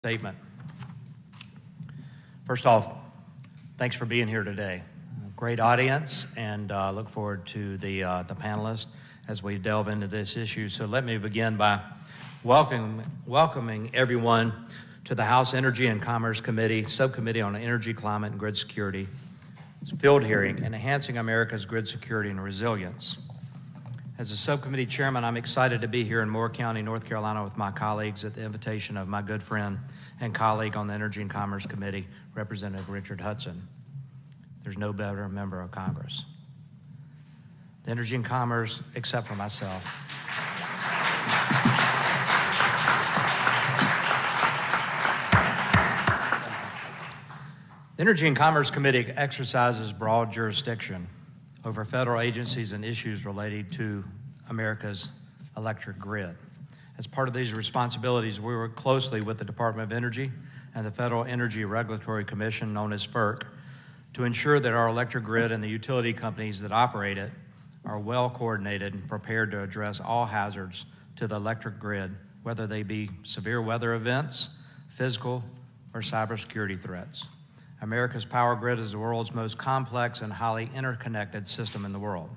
Statement. First off, thanks for being here today. Great audience, and look forward to the panelists as we delve into this issue. So let me begin by welcoming everyone to the House Energy and Commerce Committee, Subcommittee on Energy, Climate, and Grid Security, field hearing, and enhancing America's grid security and resilience. As a subcommittee chairman, I'm excited to be here in Moore County, North Carolina with my colleagues at the invitation of my good friend and colleague on the Energy and Commerce Committee, Representative Richard Hudson. There's no better member of Congress. The Energy and Commerce, except for myself. The Energy and Commerce Committee exercises broad jurisdiction over federal agencies and issues related to America's electric grid. As part of these responsibilities, we work closely with the Department of Energy and the Federal Energy Regulatory Commission, known as FERC, to ensure that our electric grid and the utility companies that operate it are well coordinated and prepared to address all hazards to the electric grid, whether they be severe weather events, physical, or cybersecurity threats. America's power grid is the world's most complex and highly interconnected system in the world.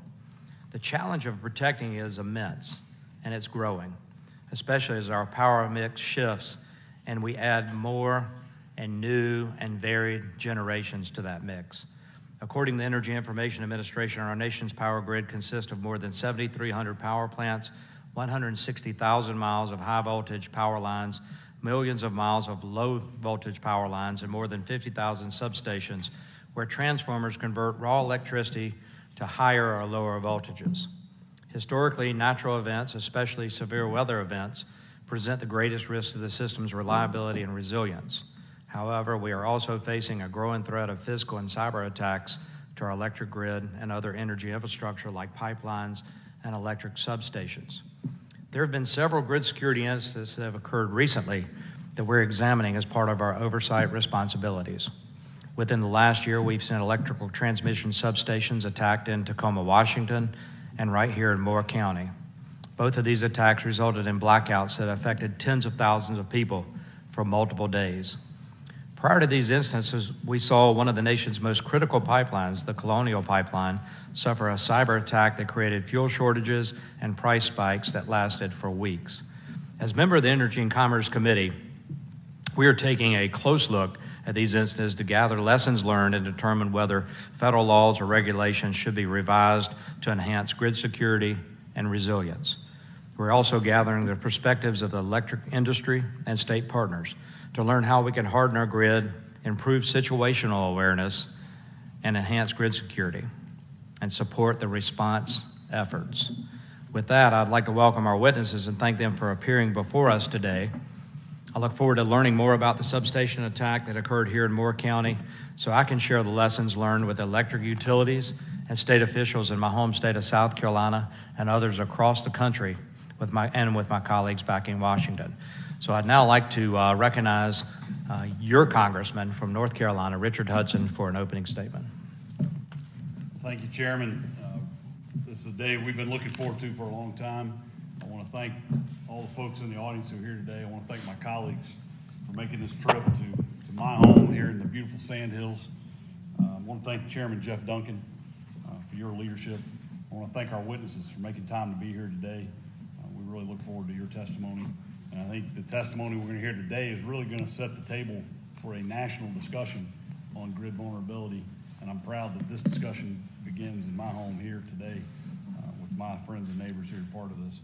The challenge of protecting it is immense, and it's growing, especially as our power mix shifts and we add more and new and varied generations to that mix. According to the Energy Information Administration, our nation's power grid consists of more than 7,300 power plants, 160,000 miles of high-voltage power lines, millions of miles of low-voltage power lines, and more than 50,000 substations where transformers convert raw electricity to higher or lower voltages. Historically, natural events, especially severe weather events, present the greatest risk to the system's reliability and resilience. However, we are also facing a growing threat of physical and cyber attacks to our electric grid and other energy infrastructure like pipelines and electric substations. There have been several grid security incidents that have occurred recently that we're examining as part of our oversight responsibilities. Within the last year, we've seen electrical transmission substations attacked in Tacoma, Washington, and right here in Moore County. Both of these attacks resulted in blackouts that affected tens of thousands of people for multiple days. Prior to these instances, we saw one of the nation's most critical pipelines, the Colonial Pipeline, suffer a cyber attack that created fuel shortages and price spikes that lasted for weeks. As member of the Energy and Commerce Committee, we are taking a close look at these incidents to gather lessons learned and determine whether federal laws or regulations should be revised to enhance grid security and resilience. We're also gathering the perspectives of the electric industry and state partners to learn how we can harden our grid, improve situational awareness, and enhance grid security, and support the response efforts. With that, I'd like to welcome our witnesses and thank them for appearing before us today. I look forward to learning more about the substation attack that occurred here in Moore County so I can share the lessons learned with electric utilities and state officials in my home state of South Carolina and others across the country with my colleagues back in Washington. So I'd now like to recognize your congressman from North Carolina, Richard Hudson, for an opening statement. Thank you, Chairman. This is a day we've been looking forward to for a long time. I want to thank all the folks in the audience who are here today. I want to thank my colleagues for making this trip to my home here in the beautiful Sand Hills. I want to thank Chairman Jeff Duncan for your leadership. I want to thank our witnesses for making time to be here today. We really look forward to your testimony. And I think the testimony we're going to hear today is really going to set the table for a national discussion on grid vulnerability. And I'm proud that this discussion begins in my home here today with my friends and neighbors here part of this.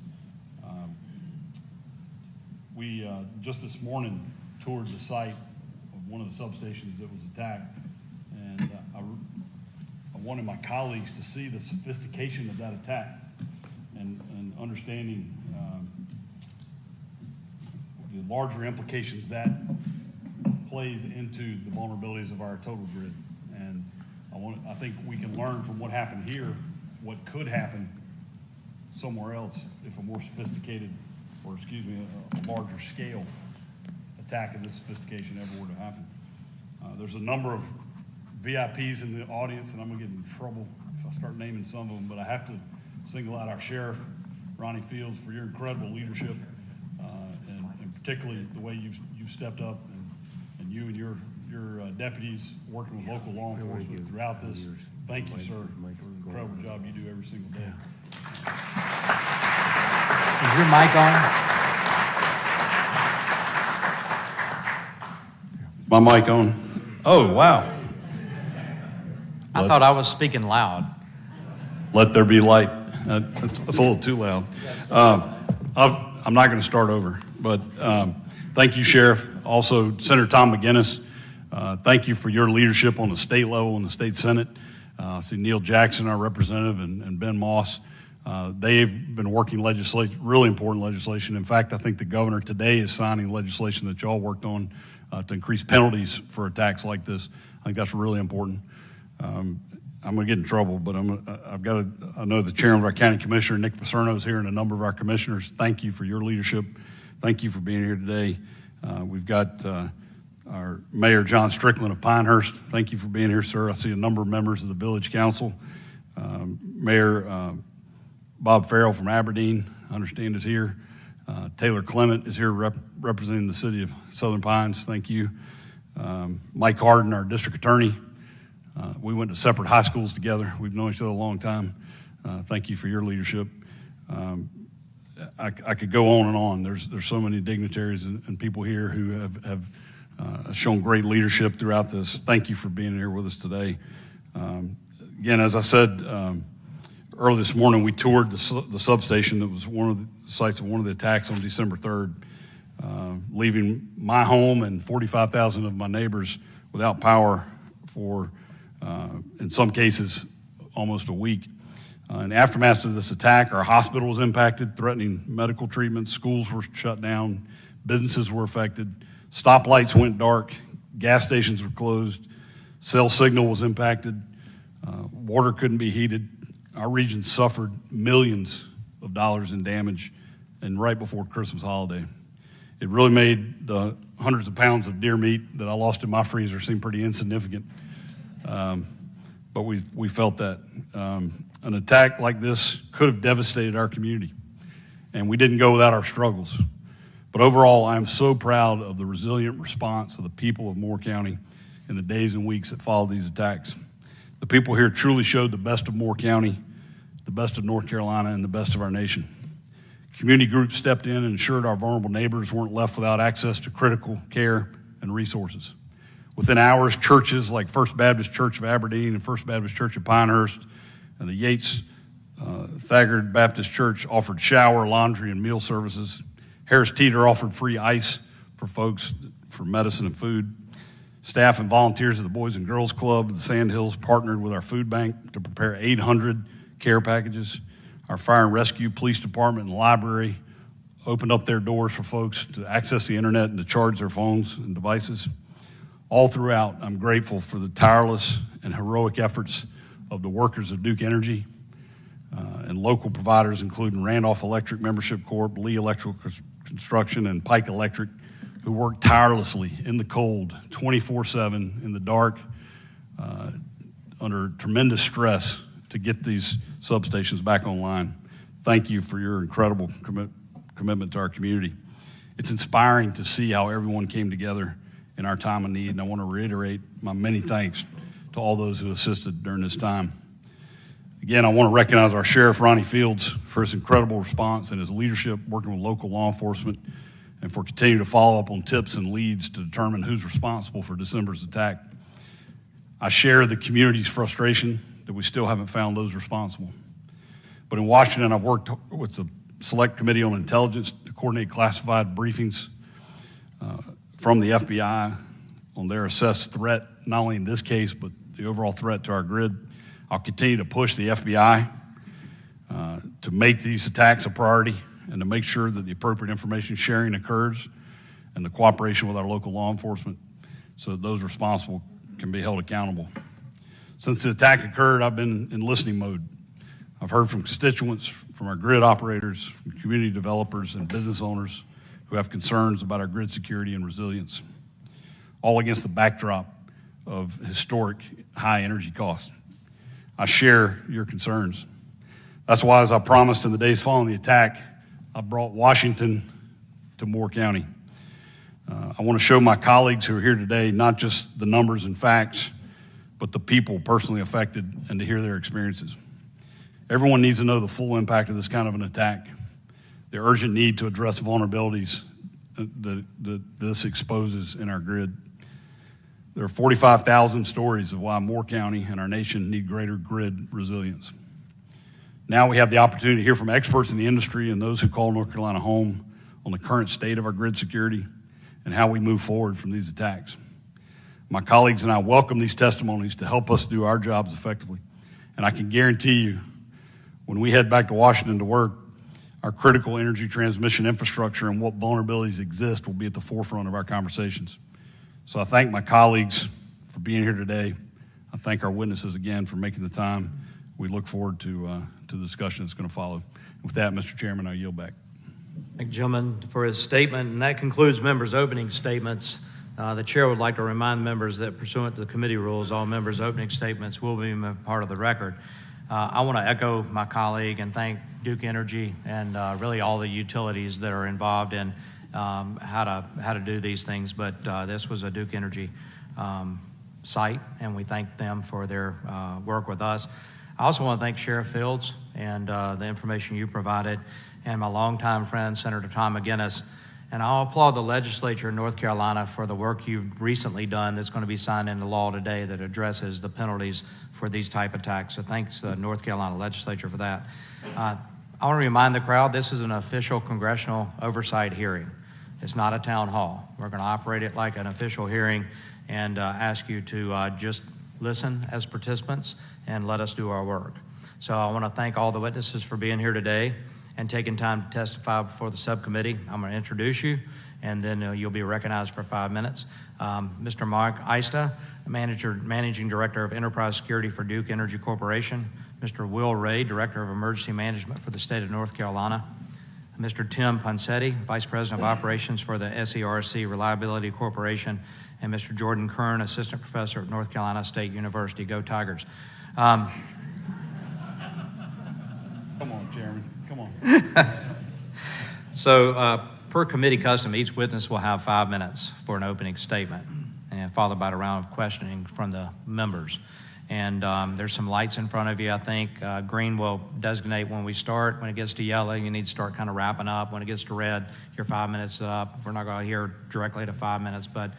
We just this morning toured the site of one of the substations that was attacked. And I wanted my colleagues to see the sophistication of that attack and understanding the larger implications that plays into the vulnerabilities of our total grid. And I think we can learn from what happened here, what could happen somewhere else if a more sophisticated, or a larger scale attack of this sophistication ever were to happen. There's a number of VIPs in the audience, and I'm gonna get in trouble if I start naming some of them, but I have to single out our Sheriff, Ronnie Fields, for your incredible leadership, and particularly the way you've stepped up and you and your deputies working with local law enforcement throughout this. Thank you, sir, for the incredible job you do every single day. Is your mic on? My mic on? Oh, wow. I thought I was speaking loud. Let there be light. That's a little too loud. I'm not going to start over, but thank you, Sheriff. Also, Senator Tom McGinnis, thank you for your leadership on the state level in the state Senate. I see Neil Jackson, our representative, and Ben Moss. They've been working legislation, really important legislation. In fact, I think the governor today is signing legislation that y'all worked on to increase penalties for attacks like this. I think that's really important. I'm going to get in trouble, but I know the chairman of our county commissioner, Nick Pacerno, is here, and a number of our commissioners. Thank you for your leadership. Thank you for being here today. We've got our Mayor John Strickland of Pinehurst. Thank you for being here, sir. I see a number of members of the village council. Mayor Bob Farrell from Aberdeen, I understand, is here. Taylor Clement is here representing the city of Southern Pines. Thank you. Mike Harden, our district attorney. We went to separate high schools together. We've known each other a long time. Thank you for your leadership. I could go on and on. There's so many dignitaries and people here who have shown great leadership throughout this. Thank you for being here with us today. Again, as I said early this morning, we toured the substation that was one of the sites of one of the attacks on December 3rd, leaving my home and 45,000 of my neighbors without power for, in some cases, almost a week. In the aftermath of this attack, our hospital was impacted, threatening medical treatment. Schools were shut down. Businesses were affected. Stoplights went dark. Gas stations were closed. Cell signal was impacted. Water couldn't be heated. Our region suffered millions of dollars in damage, and right before Christmas holiday. It really made the hundreds of pounds of deer meat that I lost in my freezer seem pretty insignificant. But we felt that. An attack like this could have devastated our community, and we didn't go without our struggles. But overall, I am so proud of the resilient response of the people of Moore County in the days and weeks that followed these attacks. The people here truly showed the best of Moore County, the best of North Carolina, and the best of our nation. Community groups stepped in and ensured our vulnerable neighbors weren't left without access to critical care and resources. Within hours, churches like First Baptist Church of Aberdeen and First Baptist Church of Pinehurst and the Yates Thagard Baptist Church offered shower, laundry, and meal services. Harris Teeter offered free ice for folks for medicine and food. Staff and volunteers of the Boys and Girls Club of the Sand Hills partnered with our food bank to prepare 800 care packages. Our fire and rescue, police department, and library opened up their doors for folks to access the internet and to charge their phones and devices. All throughout, I'm grateful for the tireless and heroic efforts of the workers of Duke Energy and local providers, including Randolph Electric Membership Corp., Lee Electrical Construction, and Pike Electric, who worked tirelessly in the cold, 24/7, in the dark, under tremendous stress to get these substations back online. Thank you for your incredible commitment to our community. It's inspiring to see how everyone came together in our time of need, and I want to reiterate my many thanks to all those who assisted during this time. Again, I want to recognize our Sheriff, Ronnie Fields, for his incredible response and his leadership working with local law enforcement, and for continuing to follow up on tips and leads to determine who's responsible for December's attack. I share the community's frustration that we still haven't found those responsible. But in Washington, I've worked with the Select Committee on Intelligence to coordinate classified briefings from the FBI on their assessed threat, not only in this case, but the overall threat to our grid. I'll continue to push the FBI to make these attacks a priority and to make sure that the appropriate information sharing occurs and the cooperation with our local law enforcement so that those responsible can be held accountable. Since the attack occurred, I've been in listening mode. I've heard from constituents, from our grid operators, from community developers, and business owners who have concerns about our grid security and resilience, all against the backdrop of historic high energy costs. I share your concerns. That's why, as I promised in the days following the attack, I brought Washington to Moore County. I want to show my colleagues who are here today not just the numbers and facts, but the people personally affected and to hear their experiences. Everyone needs to know the full impact of this kind of an attack, the urgent need to address vulnerabilities that this exposes in our grid. There are 45,000 stories of why Moore County and our nation need greater grid resilience. Now we have the opportunity to hear from experts in the industry and those who call North Carolina home on the current state of our grid security and how we move forward from these attacks. My colleagues and I welcome these testimonies to help us do our jobs effectively. And I can guarantee you, when we head back to Washington to work, our critical energy transmission infrastructure and what vulnerabilities exist will be at the forefront of our conversations. So I thank my colleagues for being here today. I thank our witnesses again for making the time. We look forward to the discussion that's going to follow. With that, Mr. Chairman, I yield back. Thank the gentleman for his statement, and that concludes members' opening statements. The chair would like to remind members that pursuant to the committee rules, all members' opening statements will be part of the record. I want to echo my colleague and thank Duke Energy and really all the utilities that are involved in how to do these things. But this was a Duke Energy site, and we thank them for their work with us. I also want to thank Sheriff Fields and the information you provided, and my longtime friend, Senator Tom McGinnis. And I'll applaud the legislature in North Carolina for the work you've recently done that's going to be signed into law today that addresses the penalties for these type attacks. So thanks to the North Carolina legislature for that. I want to remind the crowd this is an official congressional oversight hearing. It's not a town hall. We're going to operate it like an official hearing and ask you to just listen as participants and let us do our work. So I want to thank all the witnesses for being here today and taking time to testify before the subcommittee. I'm going to introduce you, and then you'll be recognized for 5 minutes. Mr. Mark Eista, Managing Director of Enterprise Security for Duke Energy Corporation. Mr. Will Ray, Director of Emergency Management for the state of North Carolina. Mr. Tim Ponsetti, Vice President of Operations for the SERC Reliability Corporation. And Mr. Jordan Kern, Assistant Professor at North Carolina State University. Go Tigers. Come on, Chairman. Come on. So, per committee custom, each witness will have 5 minutes for an opening statement, and followed by a round of questioning from the members. And there's some lights in front of you, I think. Green will designate when we start. When it gets to yellow, you need to start kind of wrapping up. When it gets to red, your 5 minutes is up. We're not going to hear directly to 5 minutes, but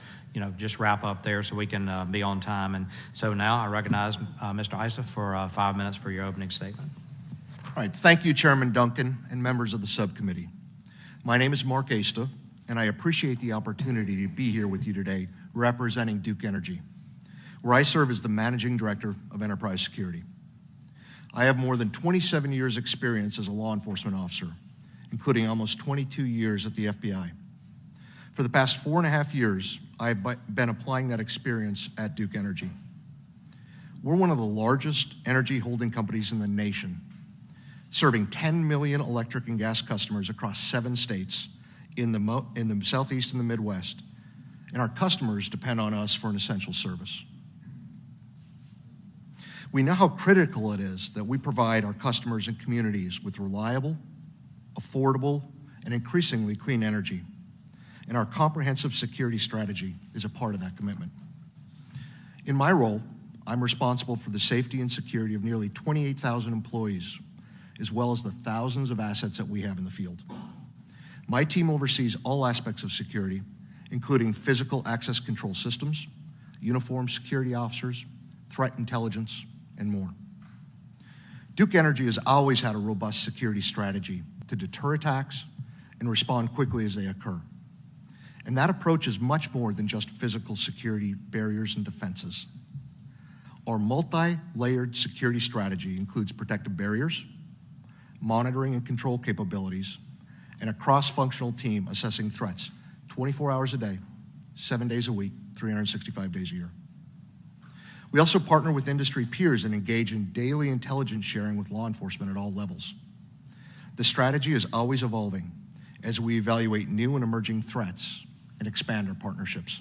just wrap up there so we can be on time. And so now I recognize Mr. Eista for 5 minutes for your opening statement. All right, thank you, Chairman Duncan and members of the subcommittee. My name is Mark Eista, and I appreciate the opportunity to be here with you today representing Duke Energy, where I serve as the Managing Director of Enterprise Security. I have more than 27 years' experience as a law enforcement officer, including almost 22 years at the FBI. For the past 4.5 years, I've been applying that experience at Duke Energy. We're one of the largest energy holding companies in the nation, serving 10 million electric and gas customers across 7 states in the Southeast and the Midwest, and our customers depend on us for an essential service. We know how critical it is that we provide our customers and communities with reliable, affordable, and increasingly clean energy, and our comprehensive security strategy is a part of that commitment. In my role, I'm responsible for the safety and security of nearly 28,000 employees, as well as the thousands of assets that we have in the field. My team oversees all aspects of security, including physical access control systems, uniformed security officers, threat intelligence, and more. Duke Energy has always had a robust security strategy to deter attacks and respond quickly as they occur. And that approach is much more than just physical security barriers and defenses. Our multi-layered security strategy includes protective barriers, monitoring and control capabilities, and a cross-functional team assessing threats 24 hours a day, 7 days a week, 365 days a year. We also partner with industry peers and engage in daily intelligence sharing with law enforcement at all levels. The strategy is always evolving as we evaluate new and emerging threats and expand our partnerships.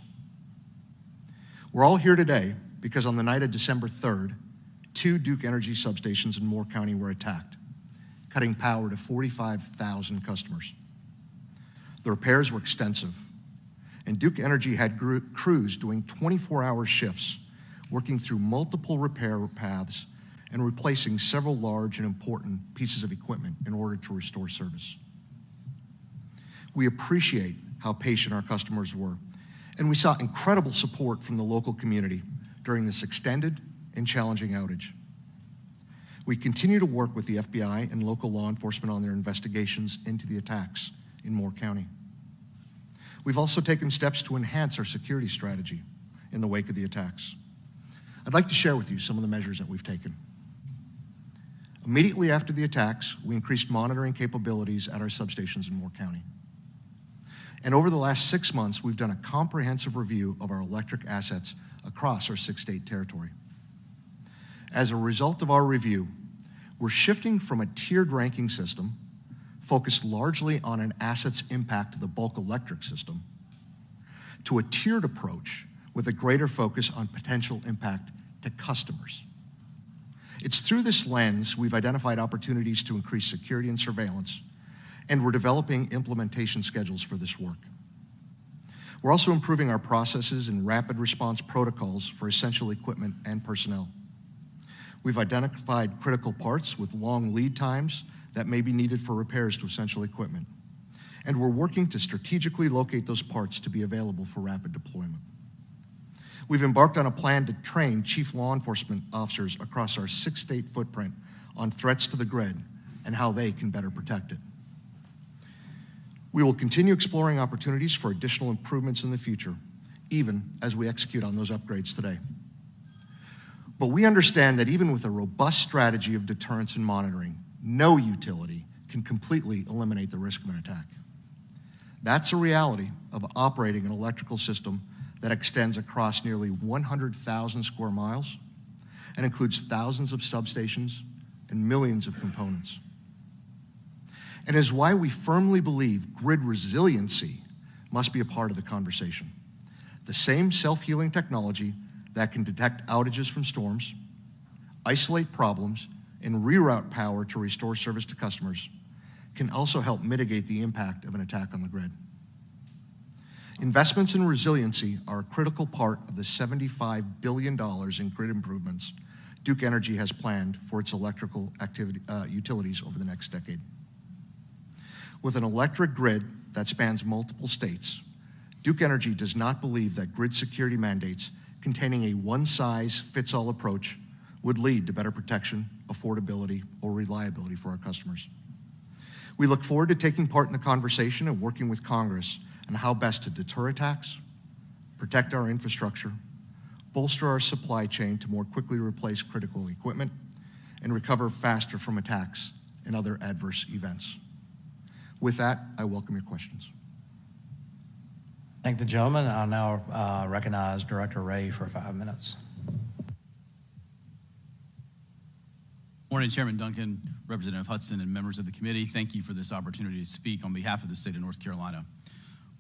We're all here today because on the night of December 3rd, 2 Duke Energy substations in Moore County were attacked, cutting power to 45,000 customers. The repairs were extensive, and Duke Energy had crews doing 24-hour shifts, working through multiple repair paths and replacing several large and important pieces of equipment in order to restore service. We appreciate how patient our customers were, and we saw incredible support from the local community during this extended and challenging outage. We continue to work with the FBI and local law enforcement on their investigations into the attacks in Moore County. We've also taken steps to enhance our security strategy in the wake of the attacks. I'd like to share with you some of the measures that we've taken. Immediately after the attacks, we increased monitoring capabilities at our substations in Moore County. And over the last 6 months, we've done a comprehensive review of our electric assets across our 6-state territory. As a result of our review, we're shifting from a tiered ranking system focused largely on an asset's impact to the bulk electric system to a tiered approach with a greater focus on potential impact to customers. It's through this lens we've identified opportunities to increase security and surveillance, and we're developing implementation schedules for this work. We're also improving our processes and rapid response protocols for essential equipment and personnel. We've identified critical parts with long lead times that may be needed for repairs to essential equipment, and we're working to strategically locate those parts to be available for rapid deployment. We've embarked on a plan to train chief law enforcement officers across our 6-state footprint on threats to the grid and how they can better protect it. We will continue exploring opportunities for additional improvements in the future, even as we execute on those upgrades today. But we understand that even with a robust strategy of deterrence and monitoring, no utility can completely eliminate the risk of an attack. That's a reality of operating an electrical system that extends across nearly 100,000 square miles and includes thousands of substations and millions of components. And is why we firmly believe grid resiliency must be a part of the conversation. The same self-healing technology that can detect outages from storms, isolate problems, and reroute power to restore service to customers can also help mitigate the impact of an attack on the grid. Investments in resiliency are a critical part of the $75 billion in grid improvements Duke Energy has planned for its electrical utilities over the next decade. With an electric grid that spans multiple states, Duke Energy does not believe that grid security mandates containing a one-size-fits-all approach would lead to better protection, affordability, or reliability for our customers. We look forward to taking part in the conversation and working with Congress on how best to deter attacks, protect our infrastructure, bolster our supply chain to more quickly replace critical equipment, and recover faster from attacks and other adverse events. With that, I welcome your questions. Thank the gentleman. I'll now recognize Director Ray for 5 minutes. Morning, Chairman Duncan, Representative Hudson, and members of the committee. Thank you for this opportunity to speak on behalf of the state of North Carolina.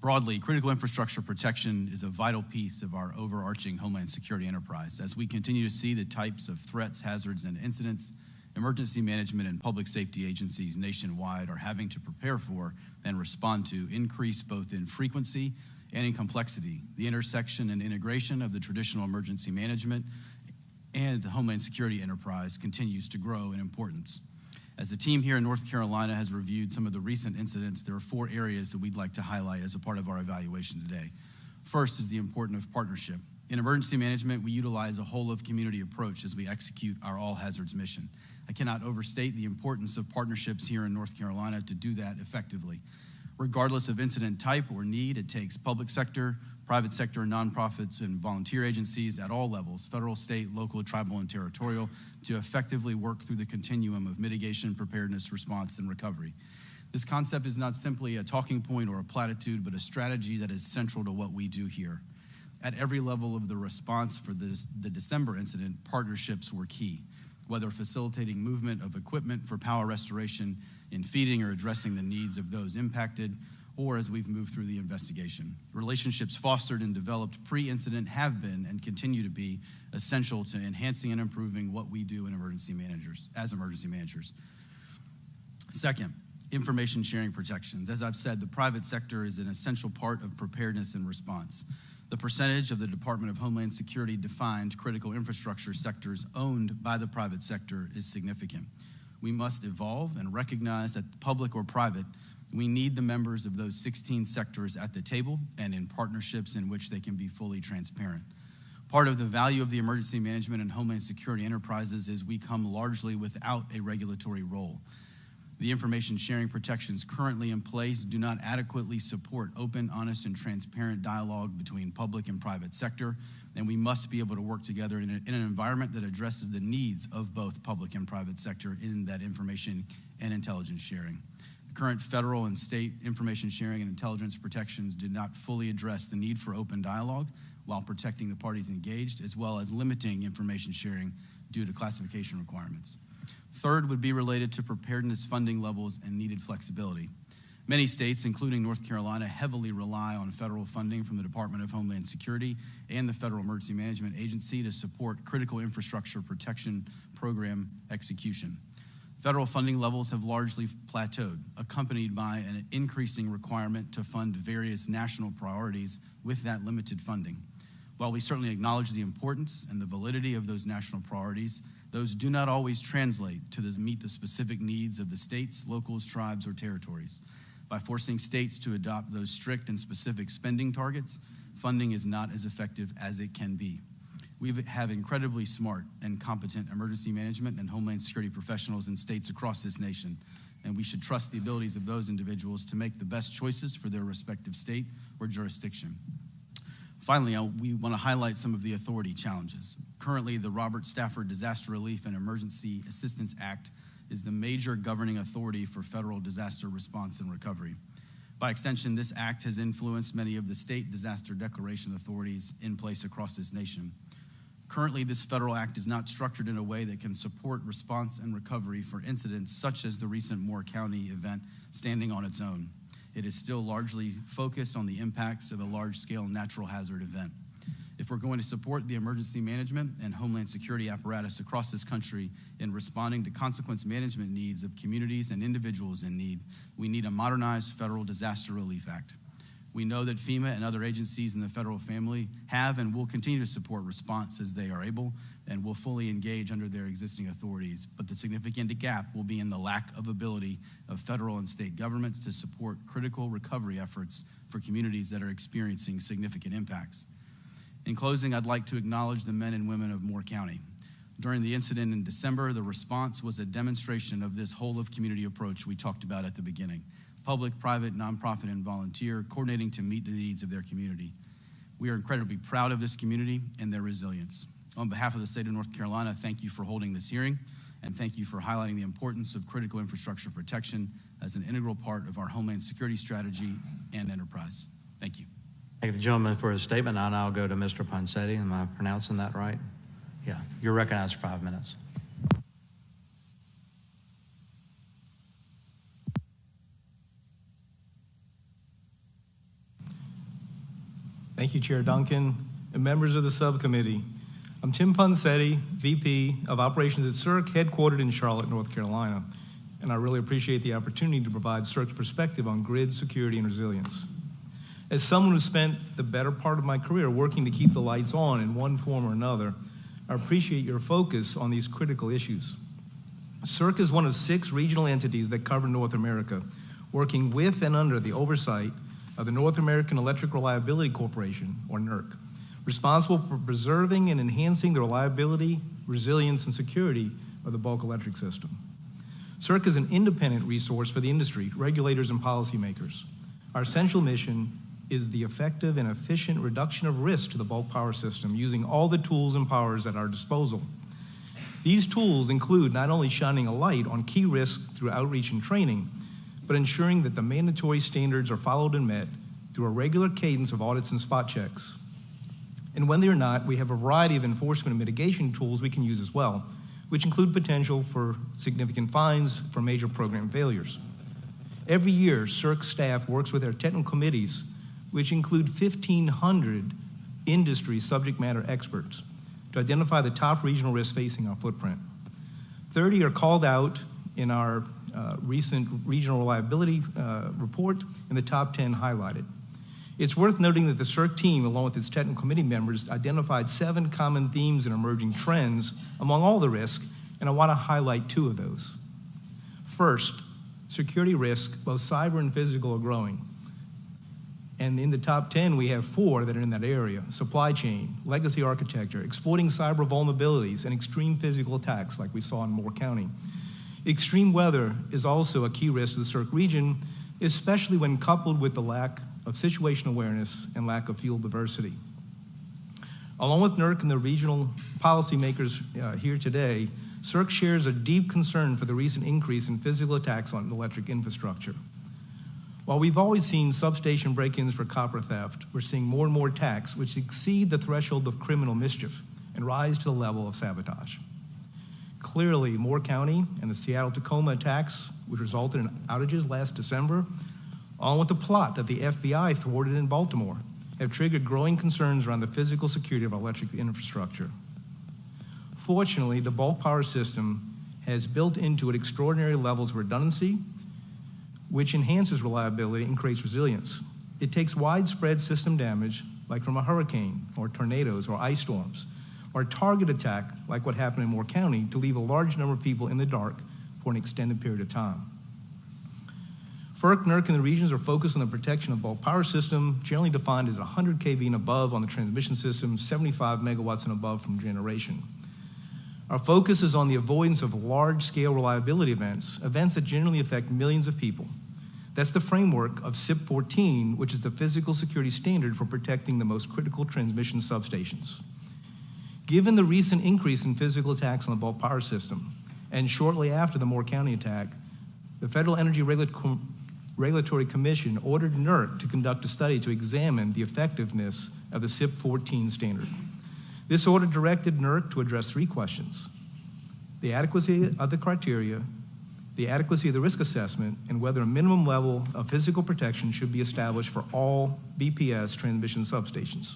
Broadly, critical infrastructure protection is a vital piece of our overarching Homeland Security enterprise. As we continue to see the types of threats, hazards, and incidents emergency management and public safety agencies nationwide are having to prepare for and respond to increase both in frequency and in complexity. The intersection and integration of the traditional emergency management and the Homeland Security enterprise continues to grow in importance. As the team here in North Carolina has reviewed some of the recent incidents, there are 4 areas that we'd like to highlight as a part of our evaluation today. First is the importance of partnership. In emergency management, we utilize a whole-of-community approach as we execute our all-hazards mission. I cannot overstate the importance of partnerships here in North Carolina to do that effectively. Regardless of incident type or need, it takes public sector, private sector, nonprofits, and volunteer agencies at all levels, federal, state, local, tribal, and territorial, to effectively work through the continuum of mitigation, preparedness, response, and recovery. This concept is not simply a talking point or a platitude, but a strategy that is central to what we do here. At every level of the response for the December incident, partnerships were key, whether facilitating movement of equipment for power restoration, in feeding or addressing the needs of those impacted, or as we've moved through the investigation. Relationships fostered and developed pre-incident have been and continue to be essential to enhancing and improving what we do in emergency managers. Second, information sharing protections. As I've said, the private sector is an essential part of preparedness and response. The percentage of the Department of Homeland Security defined critical infrastructure sectors owned by the private sector is significant. We must evolve and recognize that public or private, we need the members of those 16 sectors at the table and in partnerships in which they can be fully transparent. Part of the value of the emergency management and Homeland Security enterprises is we come largely without a regulatory role. The information sharing protections currently in place do not adequately support open, honest, and transparent dialogue between public and private sector, and we must be able to work together in an environment that addresses the needs of both public and private sector in that information and intelligence sharing. The current federal and state information sharing and intelligence protections do not fully address the need for open dialogue while protecting the parties engaged, as well as limiting information sharing due to classification requirements. Third would be related to preparedness funding levels and needed flexibility. Many states, including North Carolina, heavily rely on federal funding from the Department of Homeland Security and the Federal Emergency Management Agency to support critical infrastructure protection program execution. Federal funding levels have largely plateaued, accompanied by an increasing requirement to fund various national priorities with that limited funding. While we certainly acknowledge the importance and the validity of those national priorities, those do not always translate to meet the specific needs of the states, locals, tribes, or territories. By forcing states to adopt those strict and specific spending targets, funding is not as effective as it can be. We have incredibly smart and competent emergency management and Homeland Security professionals in states across this nation, and we should trust the abilities of those individuals to make the best choices for their respective state or jurisdiction. Finally, we want to highlight some of the authority challenges. Currently, the Robert Stafford Disaster Relief and Emergency Assistance Act is the major governing authority for federal disaster response and recovery. By extension, this act has influenced many of the state disaster declaration authorities in place across this nation. Currently, this federal act is not structured in a way that can support response and recovery for incidents such as the recent Moore County event standing on its own. It is still largely focused on the impacts of a large-scale natural hazard event. If we're going to support the emergency management and Homeland Security apparatus across this country in responding to consequence management needs of communities and individuals in need, we need a modernized Federal Disaster Relief Act. We know that FEMA and other agencies in the federal family have and will continue to support response as they are able and will fully engage under their existing authorities, but the significant gap will be in the lack of ability of federal and state governments to support critical recovery efforts for communities that are experiencing significant impacts. In closing, I'd like to acknowledge the men and women of Moore County. During the incident in December, the response was a demonstration of this whole-of-community approach we talked about at the beginning. Public, private, nonprofit, and volunteer, coordinating to meet the needs of their community. We are incredibly proud of this community and their resilience. On behalf of the state of North Carolina, thank you for holding this hearing, and thank you for highlighting the importance of critical infrastructure protection as an integral part of our Homeland Security strategy and enterprise. Thank you. Thank the gentleman for his statement. I'll now go to Mr. Ponsetti. Am I pronouncing that right? Yeah, you're recognized for 5 minutes. Thank you, Chair Duncan, and members of the subcommittee. I'm Tim Ponsetti, VP of Operations at CERC, headquartered in Charlotte, North Carolina, and I really appreciate the opportunity to provide CERC's perspective on grid security and resilience. As someone who spent the better part of my career working to keep the lights on in one form or another, I appreciate your focus on these critical issues. CERC is one of 6 regional entities that cover North America, working with and under the oversight of the North American Electric Reliability Corporation, or NERC, responsible for preserving and enhancing the reliability, resilience, and security of the bulk electric system. CERC is an independent resource for the industry, regulators, and policymakers. Our essential mission is the effective and efficient reduction of risk to the bulk power system using all the tools and powers at our disposal. These tools include not only shining a light on key risks through outreach and training, but ensuring that the mandatory standards are followed and met through a regular cadence of audits and spot checks. And when they're not, we have a variety of enforcement and mitigation tools we can use as well, which include potential for significant fines for major program failures. Every year, CERC staff works with our technical committees, which include 1,500 industry subject matter experts, to identify the top regional risks facing our footprint. 30 are called out in our recent regional reliability report and the top 10 highlighted. It's worth noting that the CERC team, along with its technical committee members, identified 7 common themes and emerging trends among all the risks, and I want to highlight 2 of those. First, security risks, both cyber and physical, are growing. And in the top 10, we have 4 that are in that area: supply chain, legacy architecture, exploiting cyber vulnerabilities, and extreme physical attacks like we saw in Moore County. Extreme weather is also a key risk to the CERC region, especially when coupled with the lack of situational awareness and lack of field diversity. Along with NERC and the regional policymakers here today, CERC shares a deep concern for the recent increase in physical attacks on electric infrastructure. While we've always seen substation break-ins for copper theft, we're seeing more and more attacks which exceed the threshold of criminal mischief and rise to the level of sabotage. Clearly, Moore County and the Seattle-Tacoma attacks, which resulted in outages last December, along with the plot that the FBI thwarted in Baltimore, have triggered growing concerns around the physical security of our electric infrastructure. Fortunately, the bulk power system has built into it extraordinary levels of redundancy, which enhances reliability and creates resilience. It takes widespread system damage, like from a hurricane or tornadoes or ice storms, or a target attack like what happened in Moore County, to leave a large number of people in the dark for an extended period of time. FERC, NERC, and the regions are focused on the protection of bulk power system, generally defined as 100 kV and above on the transmission system, 75 megawatts and above from generation. Our focus is on the avoidance of large-scale reliability events that generally affect millions of people. That's the framework of SIP 14, which is the physical security standard for protecting the most critical transmission substations. Given the recent increase in physical attacks on the bulk power system, and shortly after the Moore County attack, the Federal Energy Regulatory Commission ordered NERC to conduct a study to examine the effectiveness of the SIP 14 standard. This order directed NERC to address 3 questions: the adequacy of the criteria, the adequacy of the risk assessment, and whether a minimum level of physical protection should be established for all BPS transmission substations.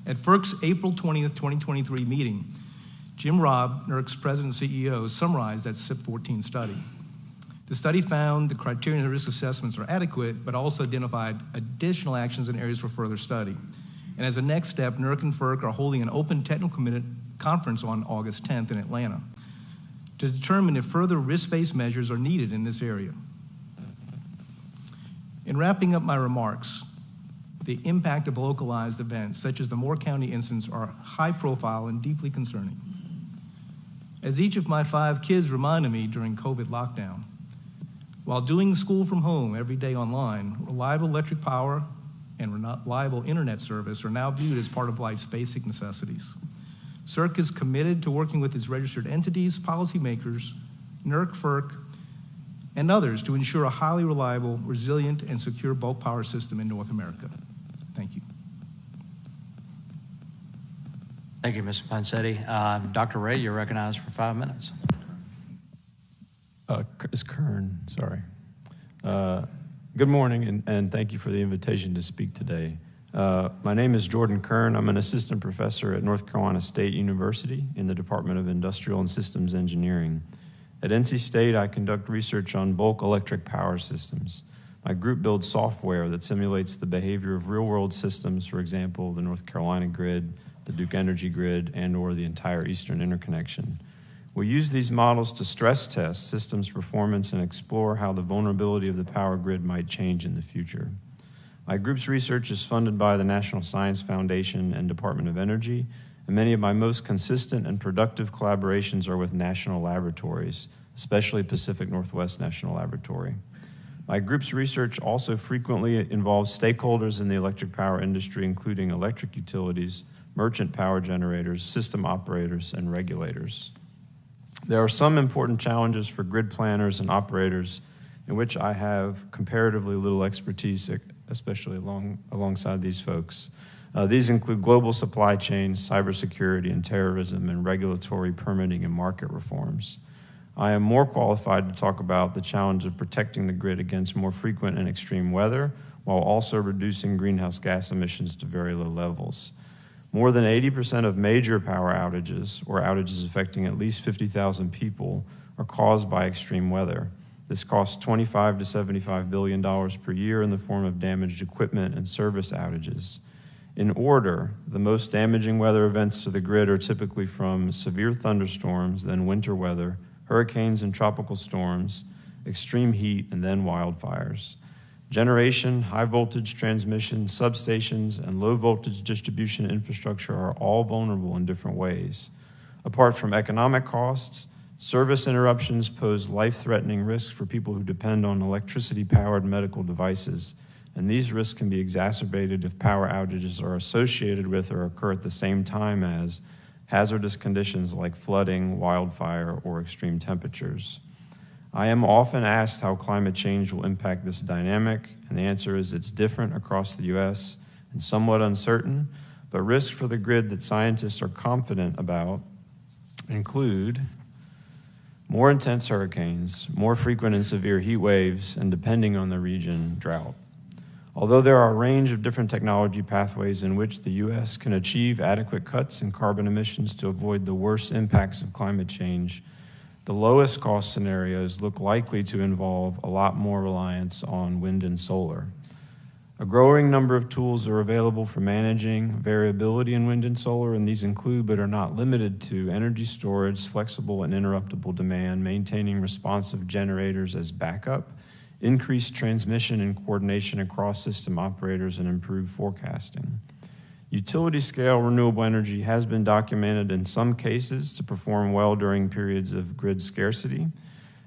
At FERC's April 20th, 2023 meeting, Jim Robb, NERC's president and CEO, summarized that SIP 14 study. The study found the criteria and the risk assessments are adequate, but also identified additional actions and areas for further study. And as a next step, NERC and FERC are holding an open technical committee conference on August 10th in Atlanta to determine if further risk-based measures are needed in this area. In wrapping up my remarks, the impact of localized events, such as the Moore County incidents, are high profile and deeply concerning. As each of my 5 kids reminded me during COVID lockdown, while doing school from home every day online, reliable electric power and reliable internet service are now viewed as part of life's basic necessities. CERC is committed to working with its registered entities, policymakers, NERC, FERC, and others to ensure a highly reliable, resilient, and secure bulk power system in North America. Thank you. Thank you, Mr. Ponsetti. Dr. Ray, you're recognized for 5 minutes. It's Kern, sorry. Good morning, and thank you for the invitation to speak today. My name is Jordan Kern. I'm an assistant professor at North Carolina State University in the Department of Industrial and Systems Engineering. At NC State, I conduct research on bulk electric power systems. My group builds software that simulates the behavior of real-world systems, for example, the North Carolina grid, the Duke Energy grid, and/or the entire Eastern interconnection. We use these models to stress test systems performance and explore how the vulnerability of the power grid might change in the future. My group's research is funded by the National Science Foundation and Department of Energy, and many of my most consistent and productive collaborations are with national laboratories, especially Pacific Northwest National Laboratory. My group's research also frequently involves stakeholders in the electric power industry, including electric utilities, merchant power generators, system operators, and regulators. There are some important challenges for grid planners and operators in which I have comparatively little expertise, especially alongside these folks. These include global supply chains, cybersecurity and terrorism, and regulatory permitting and market reforms. I am more qualified to talk about the challenge of protecting the grid against more frequent and extreme weather, while also reducing greenhouse gas emissions to very low levels. More than 80% of major power outages, or outages affecting at least 50,000 people, are caused by extreme weather. This costs $25 to $75 billion per year in the form of damaged equipment and service outages. In order, the most damaging weather events to the grid are typically from severe thunderstorms, then winter weather, hurricanes and tropical storms, extreme heat, and then wildfires. Generation, high-voltage transmission, substations, and low-voltage distribution infrastructure are all vulnerable in different ways. Apart from economic costs, service interruptions pose life-threatening risks for people who depend on electricity-powered medical devices, and these risks can be exacerbated if power outages are associated with or occur at the same time as hazardous conditions like flooding, wildfire, or extreme temperatures. I am often asked how climate change will impact this dynamic, and the answer is it's different across the U.S. and somewhat uncertain, but risks for the grid that scientists are confident about include more intense hurricanes, more frequent and severe heat waves, and depending on the region, drought. Although there are a range of different technology pathways in which the U.S. can achieve adequate cuts in carbon emissions to avoid the worst impacts of climate change, the lowest cost scenarios look likely to involve a lot more reliance on wind and solar. A growing number of tools are available for managing variability in wind and solar, and these include but are not limited to energy storage, flexible and interruptible demand, maintaining responsive generators as backup, increased transmission and coordination across system operators, and improved forecasting. Utility-scale renewable energy has been documented in some cases to perform well during periods of grid scarcity,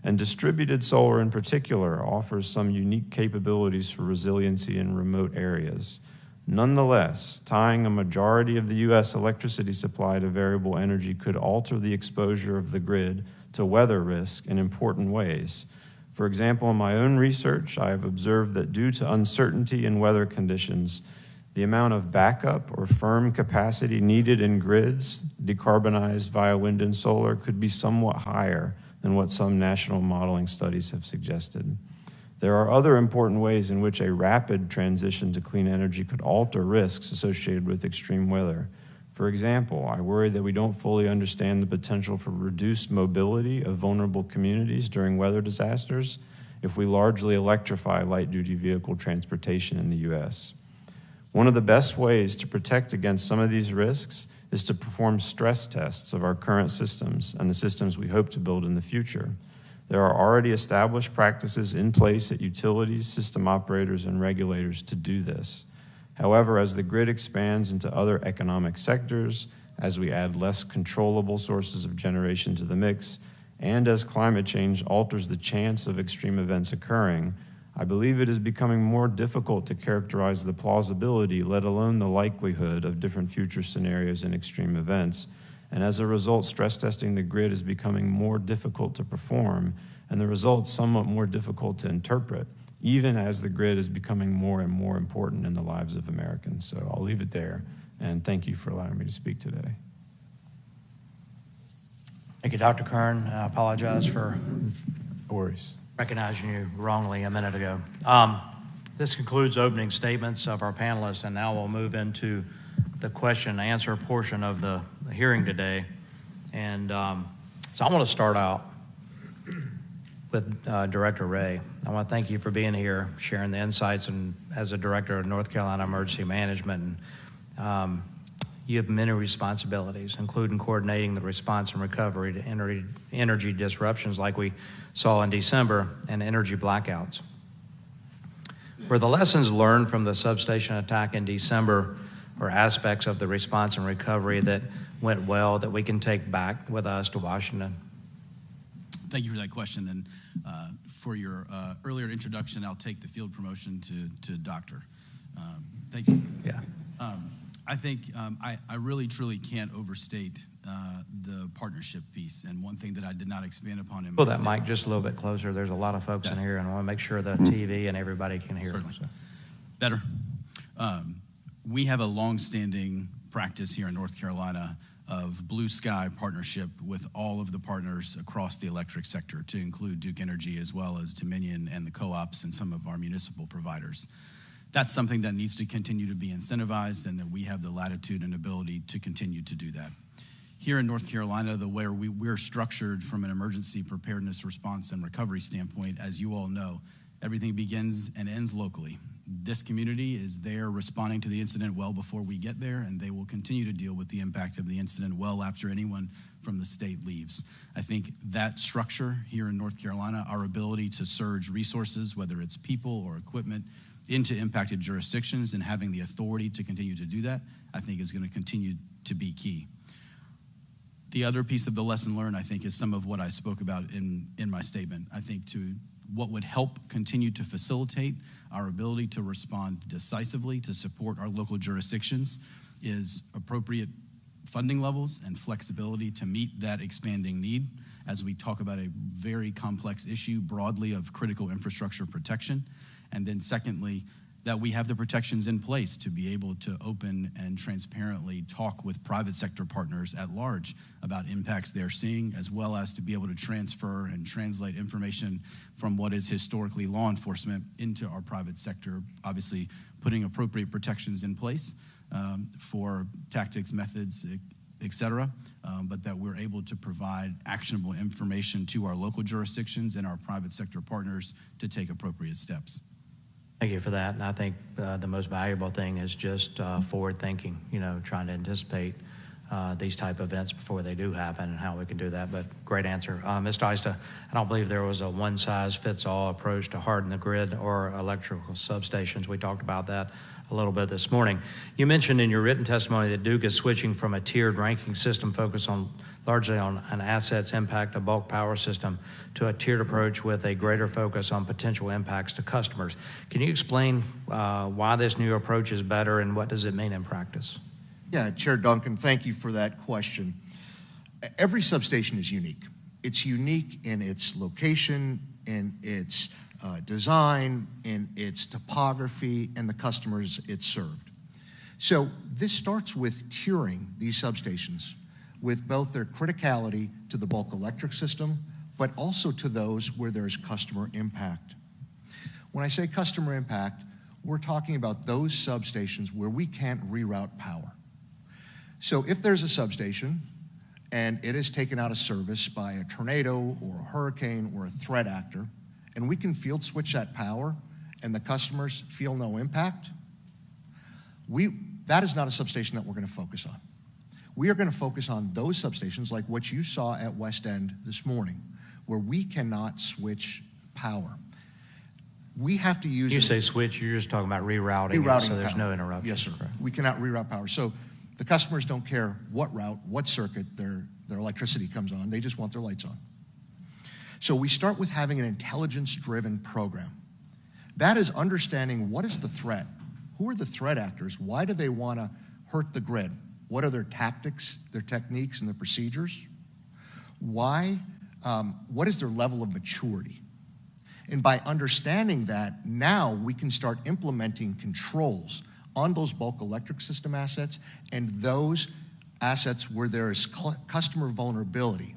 and distributed solar in particular offers some unique capabilities for resiliency in remote areas. Nonetheless, tying a majority of the U.S. electricity supply to variable energy could alter the exposure of the grid to weather risk in important ways. For example, in my own research, I have observed that due to uncertainty in weather conditions, the amount of backup or firm capacity needed in grids decarbonized via wind and solar could be somewhat higher than what some national modeling studies have suggested. There are other important ways in which a rapid transition to clean energy could alter risks associated with extreme weather. For example, I worry that we don't fully understand the potential for reduced mobility of vulnerable communities during weather disasters if we largely electrify light-duty vehicle transportation in the U.S. One of the best ways to protect against some of these risks is to perform stress tests of our current systems and the systems we hope to build in the future. There are already established practices in place at utilities, system operators, and regulators to do this. However, as the grid expands into other economic sectors, as we add less controllable sources of generation to the mix, and as climate change alters the chance of extreme events occurring, I believe it is becoming more difficult to characterize the plausibility, let alone the likelihood, of different future scenarios and extreme events. And as a result, stress testing the grid is becoming more difficult to perform, and the results somewhat more difficult to interpret, even as the grid is becoming more and more important in the lives of Americans. So I'll leave it there, and thank you for allowing me to speak today. Thank you, Dr. Kern. I apologize for No worries. recognizing you wrongly a minute ago. This concludes opening statements of our panelists, and now we'll move into the question and answer portion of the hearing today. And so I want to start out with Director Ray. I want to thank you for being here, sharing the insights, and as a director of North Carolina Emergency Management. And, you have many responsibilities, including coordinating the response and recovery to energy disruptions like we saw in December and energy blackouts. Were the lessons learned from the substation attack in December or aspects of the response and recovery that went well that we can take back with us to Washington? Thank you for that question. And for your earlier introduction, I'll take the field promotion to doctor. Thank you. Yeah. I think I really, truly can't overstate the partnership piece. And one thing that I did not expand upon in my Pull that mic just a little bit closer. There's a lot of folks in here, and I want to make sure the TV and everybody can hear them. So. Better. We have a long-standing practice here in North Carolina of blue sky partnership with all of the partners across the electric sector, to include Duke Energy as well as Dominion and the co-ops and some of our municipal providers. That's something that needs to continue to be incentivized, and that we have the latitude and ability to continue to do that. Here in North Carolina, the way we're structured from an emergency preparedness response and recovery standpoint, as you all know, everything begins and ends locally. This community is there responding to the incident well before we get there, and they will continue to deal with the impact of the incident well after anyone from the state leaves. I think that structure here in North Carolina, our ability to surge resources, whether it's people or equipment, into impacted jurisdictions and having the authority to continue to do that, I think is going to continue to be key. The other piece of the lesson learned, I think, is some of what I spoke about in my statement. I think what would help continue to facilitate our ability to respond decisively to support our local jurisdictions is appropriate funding levels and flexibility to meet that expanding need as we talk about a very complex issue broadly of critical infrastructure protection. And then secondly, that we have the protections in place to be able to open and transparently talk with private sector partners at large about impacts they're seeing, as well as to be able to transfer and translate information from what is historically law enforcement into our private sector, obviously putting appropriate protections in place for tactics, methods, et cetera, but that we're able to provide actionable information to our local jurisdictions and our private sector partners to take appropriate steps. Thank you for that. And I think the most valuable thing is just forward thinking, trying to anticipate these type of events before they do happen and how we can do that. But great answer. Ms. Dysta, I don't believe there was a one-size-fits-all approach to harden the grid or electrical substations. We talked about that a little bit this morning. You mentioned in your written testimony that Duke is switching from a tiered ranking system focused largely on an asset's impact, a bulk power system, to a tiered approach with a greater focus on potential impacts to customers. Can you explain why this new approach is better and what does it mean in practice? Yeah, Chair Duncan, thank you for that question. Every substation is unique. It's unique in its location, in its design, in its topography, and the customers it served. So this starts with tiering these substations with both their criticality to the bulk electric system, but also to those where there's customer impact. When I say customer impact, we're talking about those substations where we can't reroute power. So if there's a substation and it is taken out of service by a tornado or a hurricane or a threat actor, and we can field switch that power and the customers feel no impact, that is not a substation that we're going to focus on. We are going to focus on those substations like what you saw at West End this morning, where we cannot switch power. We have to use— You say switch, you're just talking about rerouting so there's power. No interruption. Yes, sir. We cannot reroute power. So the customers don't care what route, what circuit their electricity comes on. They just want their lights on. So we start with having an intelligence-driven program. That is understanding what is the threat. Who are the threat actors? Why do they want to hurt the grid? What are their tactics, their techniques, and their procedures? Why? What is their level of maturity? And by understanding that, now we can start implementing controls on those bulk electric system assets and those assets where there is customer vulnerability.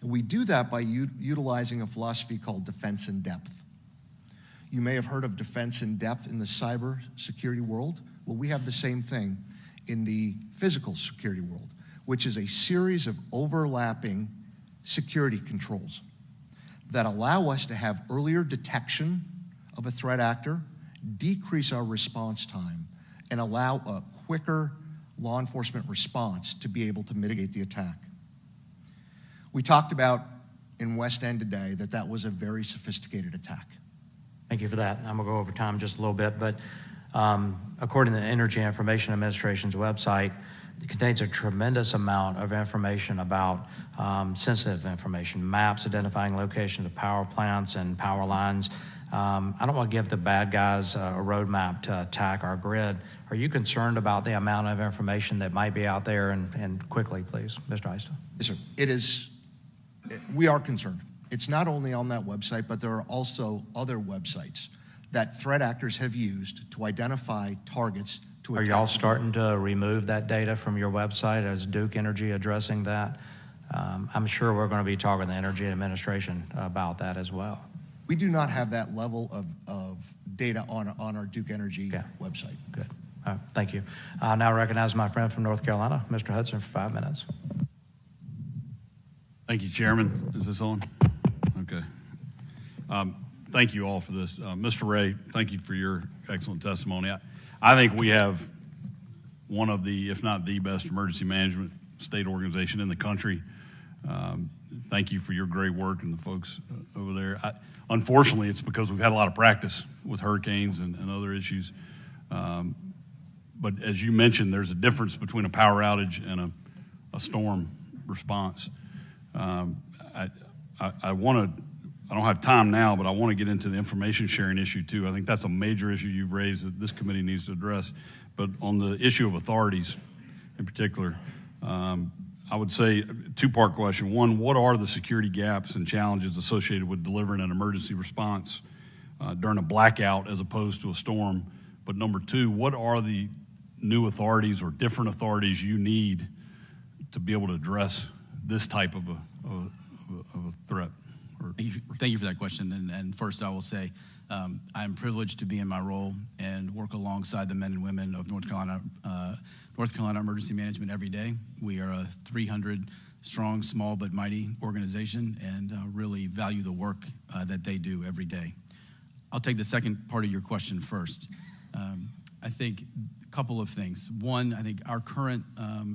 And we do that by utilizing a philosophy called defense in depth. You may have heard of defense in depth in the cyber security world. Well, we have the same thing in the physical security world, which is a series of overlapping security controls that allow us to have earlier detection of a threat actor, decrease our response time, and allow a quicker law enforcement response to be able to mitigate the attack. We talked about in West End today that was a very sophisticated attack. Thank you for that. I'm going to go over time just a little bit, but according to the Energy Information Administration's website, it contains a tremendous amount of information about sensitive information, maps identifying location of power plants and power lines. I don't want to give the bad guys a roadmap to attack our grid. Are you concerned about the amount of information that might be out there? And quickly, please, Mr. Dysta. Yes, sir. It is. We are concerned. It's not only on that website, but there are also other websites that threat actors have used to identify targets to attack. Are y'all starting to remove that data from your website? Is Duke Energy addressing that? I'm sure we're going to be talking to the Energy Administration about that as well. We do not have that level of data on our Duke Energy website. Good. Thank you. I now recognize my friend from North Carolina, Mr. Hudson, for 5 minutes. Thank you, Chairman. Is this on? Okay. Thank you all for this. Mr. Ray, thank you for your excellent testimony. I think we have one of the, if not the best emergency management state organization in the country. Thank you for your great work and the folks over there. Unfortunately, it's because we've had a lot of practice with hurricanes and other issues. But as you mentioned, there's a difference between a power outage and a storm response. I don't have time now, but I want to get into the information sharing issue too. I think that's a major issue you've raised that this committee needs to address. But on the issue of authorities in particular, I would say two-part question. One, what are the security gaps and challenges associated with delivering an emergency response during a blackout as opposed to a storm? But number two, what are the new authorities or different authorities you need to be able to address this type of a threat? Thank you for that question. And first, I will say I'm privileged to be in my role and work alongside the men and women of North Carolina Emergency Management every day. We are a 300-strong, small but mighty organization, and really value the work that they do every day. I'll take the second part of your question first. I think a couple of things. One, I think our current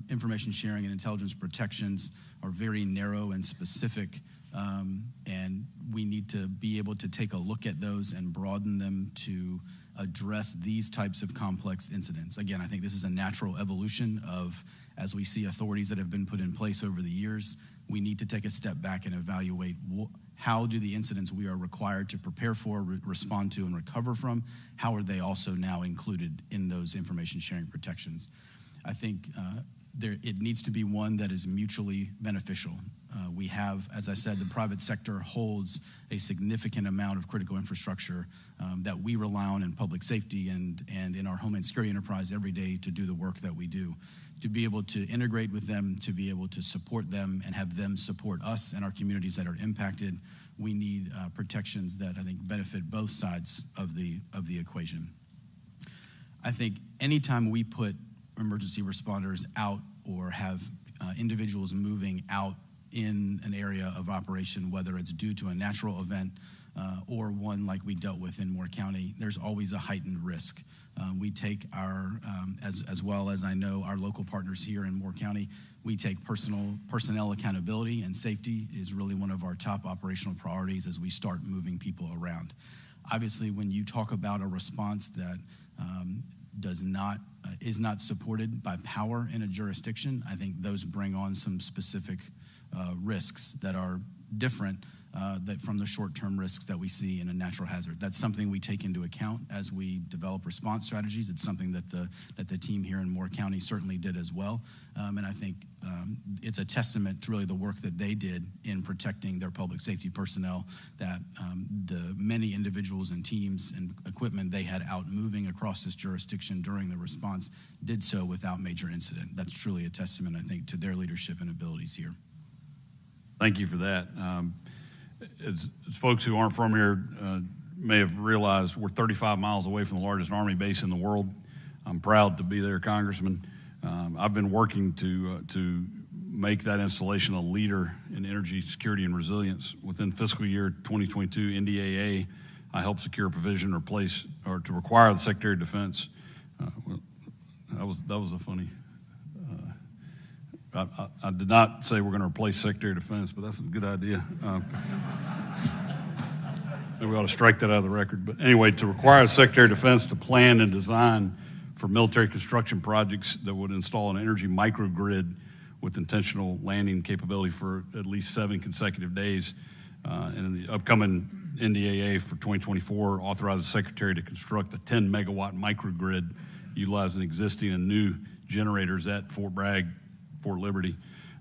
information sharing and intelligence protections are very narrow and specific, and we need to be able to take a look at those and broaden them to address these types of complex incidents. Again, I think this is a natural evolution of, as we see authorities that have been put in place over the years, we need to take a step back and evaluate how do the incidents we are required to prepare for, respond to, and recover from, how are they also now included in those information sharing protections? I think it needs to be one that is mutually beneficial. We have, as I said, the private sector holds a significant amount of critical infrastructure that we rely on in public safety and in our Homeland Security enterprise every day to do the work that we do. To be able to integrate with them, to be able to support them and have them support us and our communities that are impacted, we need protections that I think benefit both sides of the equation. I think anytime we put emergency responders out or have individuals moving out in an area of operation, whether it's due to a natural event or one like we dealt with in Moore County, there's always a heightened risk. We take our, as well as I know our local partners here in Moore County, we take personnel accountability, and safety is really one of our top operational priorities as we start moving people around. Obviously, when you talk about a response that is not supported by power in a jurisdiction, I think those bring on some specific risks that are different from the short-term risks that we see in a natural hazard. That's something we take into account as we develop response strategies. It's something that the team here in Moore County certainly did as well. And I think it's a testament to really the work that they did in protecting their public safety personnel, that the many individuals and teams and equipment they had out moving across this jurisdiction during the response did so without major incident. That's truly a testament, I think, to their leadership and abilities here. Thank you for that. As folks who aren't from here may have realized, we're 35 miles away from the largest Army base in the world. I'm proud to be there, Congressman. I've been working to make that installation a leader in energy security and resilience. Within fiscal year 2022 NDAA, I helped secure provision or to require the Secretary of Defense. That was a funny. I did not say we're going to replace Secretary of Defense, but that's a good idea. Maybe we ought to strike that out of the record. But anyway, to require the Secretary of Defense to plan and design for military construction projects that would install an energy microgrid with intentional landing capability for at least 7 consecutive days. And in the upcoming NDAA for 2024, authorizes the Secretary to construct a 10-megawatt microgrid utilizing existing and new generators at Fort Bragg, Fort Liberty.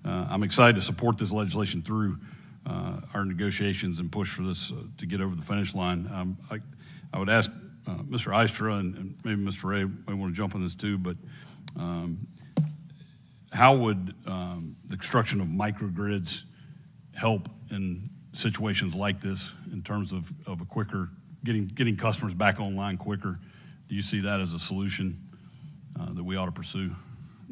I'm excited to support this legislation through our negotiations and push for this to get over the finish line. I would ask Mr. Eistra and maybe Mr. Ray may want to jump on this too, but how would the construction of microgrids help in situations like this in terms of a quicker, getting customers back online quicker? Do you see that as a solution that we ought to pursue?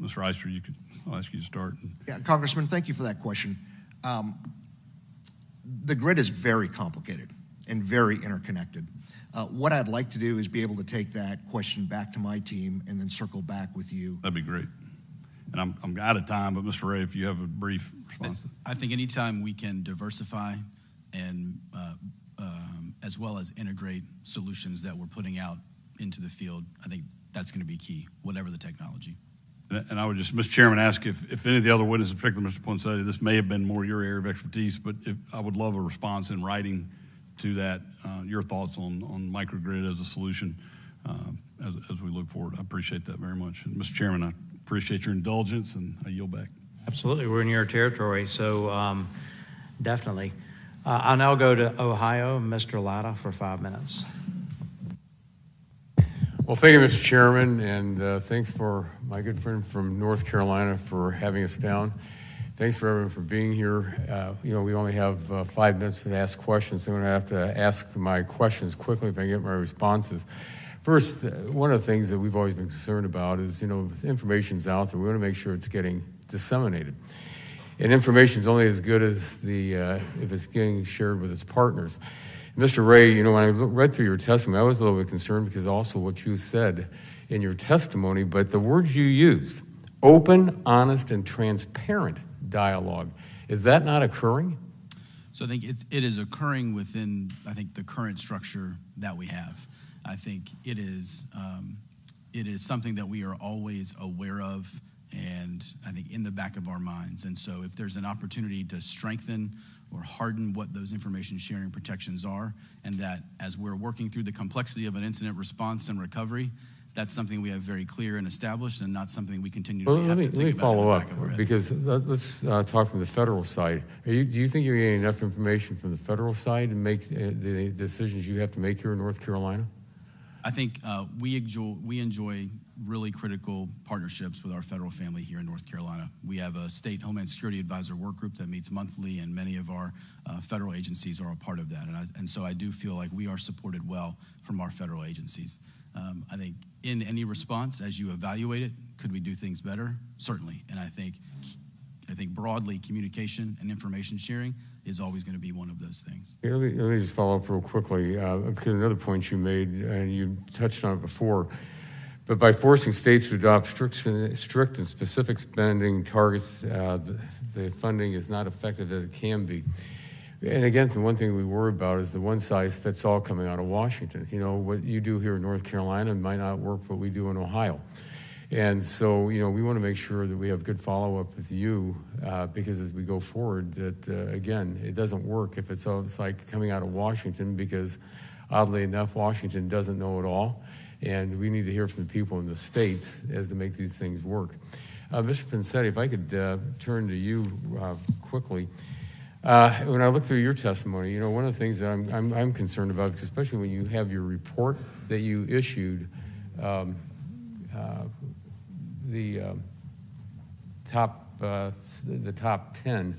Mr. Eistra, I'll ask you to start. Yeah, Congressman, thank you for that question. The grid is very complicated and very interconnected. What I'd like to do is be able to take that question back to my team and then circle back with you. That'd be great. And I'm out of time, but Mr. Ray, if you have a brief response. I think anytime we can diversify and as well as integrate solutions that we're putting out into the field, I think that's going to be key, whatever the technology. And I would just, Mr. Chairman, ask if any of the other witnesses, particularly Mr. Poncetti, this may have been more your area of expertise, but I would love a response in writing to that, your thoughts on microgrid as a solution as we look forward. I appreciate that very much. And Mr. Chairman, I appreciate your indulgence, and I yield back. Absolutely. We're in your territory, so definitely. I'll now go to Ohio, Mr. Latta, for 5 minutes. Well, thank you, Mr. Chairman, and thanks for my good friend from North Carolina for having us down. Thanks for everyone for being here. We only have 5 minutes to ask questions, so I'm going to have to ask my questions quickly if I get my responses. First, one of the things that we've always been concerned about is, if information's out there, we want to make sure it's getting disseminated. And information is only as good as if it's getting shared with its partners. Mr. Ray, when I read through your testimony, I was a little bit concerned because also what you said in your testimony, but the words you used, open, honest, and transparent dialogue, is that not occurring? So I think it is occurring within, the current structure that we have. I think it is something that we are always aware of, and I think in the back of our minds. And so if there's an opportunity to strengthen or harden what those information sharing protections are, and that as we're working through the complexity of an incident response and recovery, that's something we have very clear and established, and not something we continue to Let me follow up, head. because let's talk from the federal side. Do you think you're getting enough information from the federal side to make the decisions you have to make here in North Carolina? I think we enjoy really critical partnerships with our federal family here in North Carolina. We have a state Homeland Security Advisor work group that meets monthly, and many of our federal agencies are a part of that. And so I do feel like we are supported well from our federal agencies. I think in any response, as you evaluate it, could we do things better? Certainly. And I think broadly, communication and information sharing is always going to be one of those things. Let me just follow up real quickly, because another point you made, and you touched on it before, but by forcing states to adopt strict and specific spending targets, the funding is not effective as it can be. And again, the one thing we worry about is the one-size-fits-all coming out of Washington. What you do here in North Carolina might not work what we do in Ohio. And so, we want to make sure that we have good follow-up with you, because as we go forward, that, again, it doesn't work if it's like coming out of Washington, because oddly enough, Washington doesn't know it all, and we need to hear from the people in the states as to make these things work. Mr. Poncetti, if I could turn to you quickly. When I look through your testimony, one of the things that I'm concerned about, especially when you have your report that you issued, the top 10.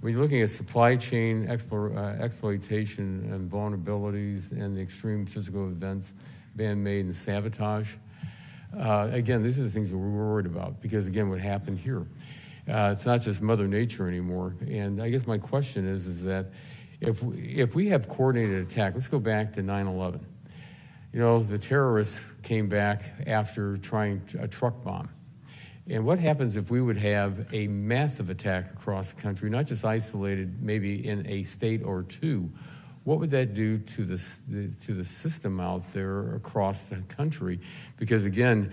When you're looking at supply chain exploitation and vulnerabilities and the extreme physical events, man-made and sabotage, again, these are the things that we're worried about, because again, what happened here, it's not just Mother Nature anymore. And I guess my question is that if we have coordinated attack, let's go back to 9/11. The terrorists came back after trying a truck bomb. And what happens if we would have a massive attack across the country, not just isolated maybe in a state or two? What would that do to the system out there across the country? Because again,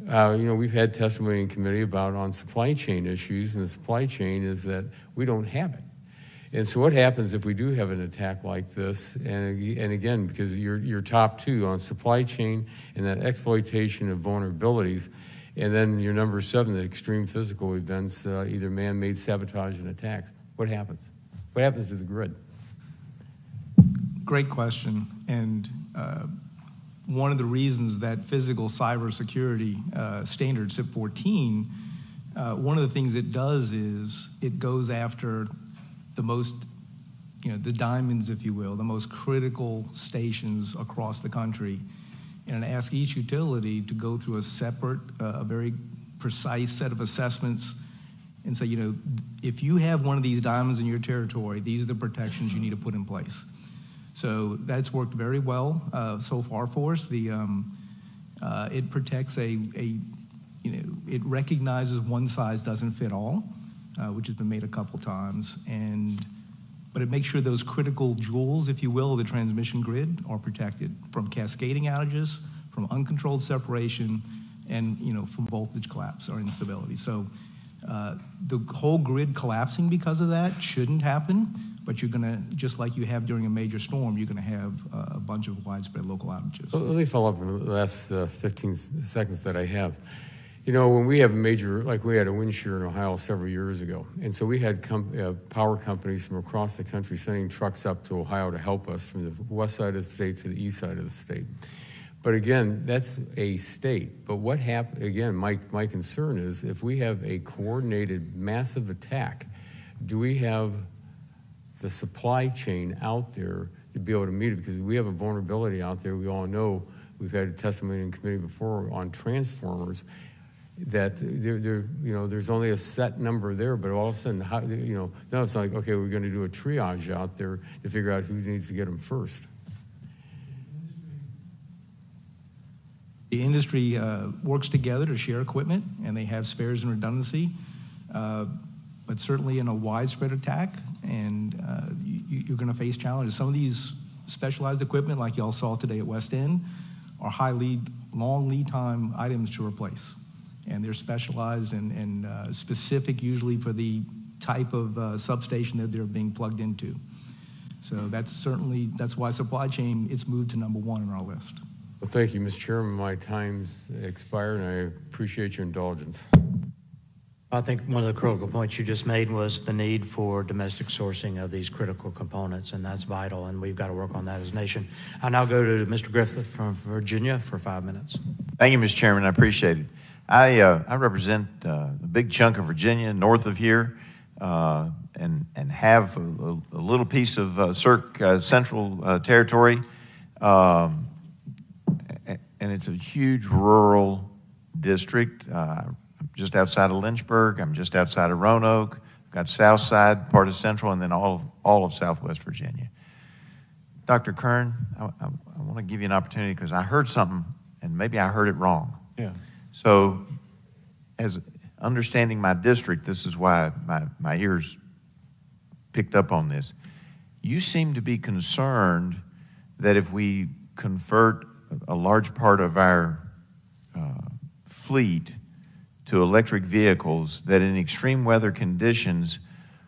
we've had testimony in committee on supply chain issues, and the supply chain is that we don't have it. And so what happens if we do have an attack like this? And again, because you're top 2 on supply chain and that exploitation of vulnerabilities, and then your number 7, the extreme physical events, either man-made sabotage and attacks. What happens? What happens to the grid? Great question. And one of the reasons that physical cybersecurity standard CIP 14, one of the things it does is it goes after the most, the diamonds, if you will, the most critical stations across the country, and ask each utility to go through a separate, a very precise set of assessments and say, if you have one of these diamonds in your territory, these are the protections you need to put in place. So that's worked very well so far for us. It protects it recognizes one size doesn't fit all, which has been made a couple times, but it makes sure those critical jewels, if you will, of the transmission grid are protected from cascading outages, from uncontrolled separation, and from voltage collapse or instability. So the whole grid collapsing because of that shouldn't happen, but you're going to, just like you have during a major storm, you're going to have a bunch of widespread local outages. Let me follow up in the last 15 seconds that I have. When we have a major, like we had a wind shear in Ohio several years ago, and so we had power companies from across the country sending trucks up to Ohio to help us from the west side of the state to the east side of the state. But again, that's a state. But what happened, again, my concern is if we have a coordinated massive attack, do we have the supply chain out there to be able to meet it? Because we have a vulnerability out there. We all know, we've had a testimony in committee before on transformers, that there's only a set number there, but all of a sudden, now it's like, okay, we're going to do a triage out there to figure out who needs to get them first. The industry works together to share equipment, and they have spares and redundancy, but certainly in a widespread attack, and you're going to face challenges. Some of these specialized equipment, like y'all saw today at West End, are long lead time items to replace. And they're specialized and specific usually for the type of substation that they're being plugged into. So that's why supply chain, it's moved to number one on our list. Well, thank you, Mr. Chairman. My time's expired, and I appreciate your indulgence. I think one of the critical points you just made was the need for domestic sourcing of these critical components, and that's vital, and we've got to work on that as a nation. I now go to Mr. Griffith from Virginia for 5 minutes. Thank you, Mr. Chairman. I appreciate it. I represent a big chunk of Virginia north of here, and have a little piece of CERC Central Territory, and it's a huge rural district. I'm just outside of Lynchburg. I'm just outside of Roanoke. I've got South Side, part of Central, and then all of Southwest Virginia. Dr. Kern, I want to give you an opportunity because I heard something, and maybe I heard it wrong. Yeah. So, as understanding my district, this is why my ears picked up on this. You seem to be concerned that if we convert a large part of our fleet to electric vehicles, that in extreme weather conditions,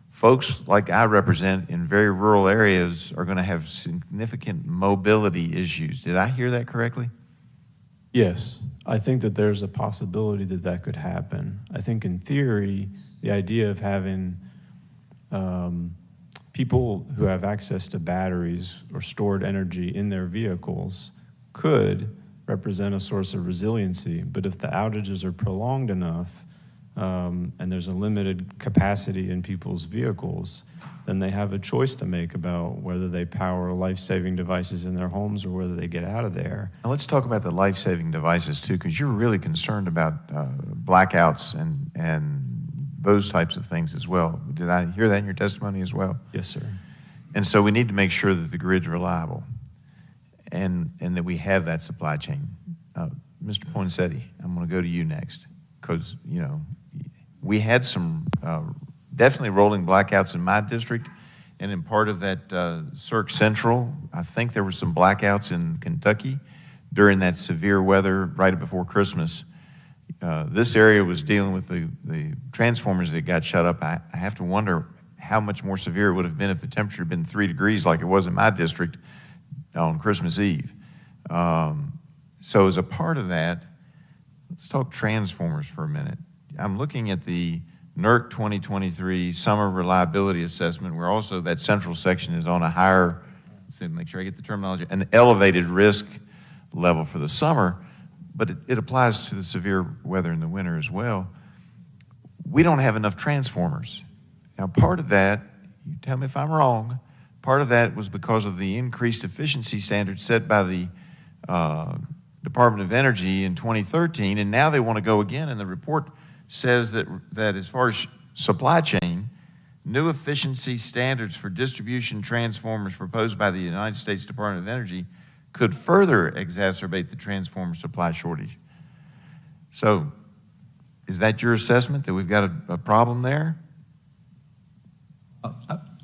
folks like I represent in very rural areas are going to have significant mobility issues. Did I hear that correctly? Yes, I think that there's a possibility that that could happen. I think in theory, the idea of having people who have access to batteries or stored energy in their vehicles could represent a source of resiliency. But if the outages are prolonged enough and there's a limited capacity in people's vehicles, then they have a choice to make about whether they power life-saving devices in their homes or whether they get out of there. Now let's talk about the life-saving devices too, because you're really concerned about blackouts and those types of things as well. Did I hear that in your testimony as well? Yes, sir. And so we need to make sure that the grid's reliable and that we have that supply chain. Mr. Poinsetti, I'm going to go to you next because, we had some definitely rolling blackouts in my district, and in part of that CERC Central, I think there were some blackouts in Kentucky during that severe weather right before Christmas. This area was dealing with the transformers that got shut up. I have to wonder how much more severe it would have been if the temperature had been 3 degrees like it was in my district on Christmas Eve. So as a part of that, let's talk transformers for a minute. I'm looking at the NERC 2023 Summer Reliability Assessment, where also that central section is on a higher, let's see, make sure I get the terminology, an elevated risk level for the summer, but it applies to the severe weather in the winter as well. We don't have enough transformers. Now, part of that, you tell me if I'm wrong, part of that was because of the increased efficiency standards set by the Department of Energy in 2013, and now they want to go again, and the report says that as far as supply chain, new efficiency standards for distribution transformers proposed by the United States Department of Energy could further exacerbate the transformer supply shortage. So, is that your assessment, that we've got a problem there?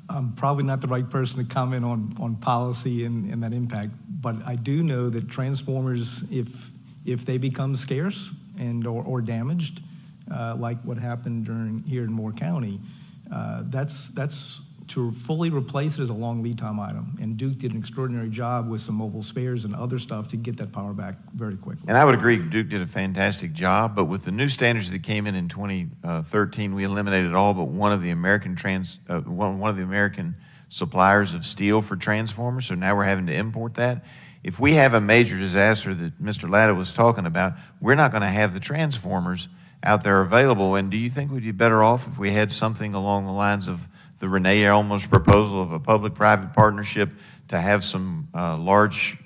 I'm probably not the right person to comment on policy and that impact, but I do know that transformers, if they become scarce and or damaged, like what happened here in Moore County, that's to fully replace it is a long lead time item. And Duke did an extraordinary job with some mobile spares and other stuff to get that power back very quickly. And I would agree, Duke did a fantastic job, but with the new standards that came in 2013, we eliminated all but one of the American suppliers of steel for transformers, so now we're having to import that. If we have a major disaster that Mr. Latta was talking about, we're not going to have the transformers out there available. And do you think we'd be better off if we had something along the lines of the Renee Elmo's proposal of a public-private partnership to have some large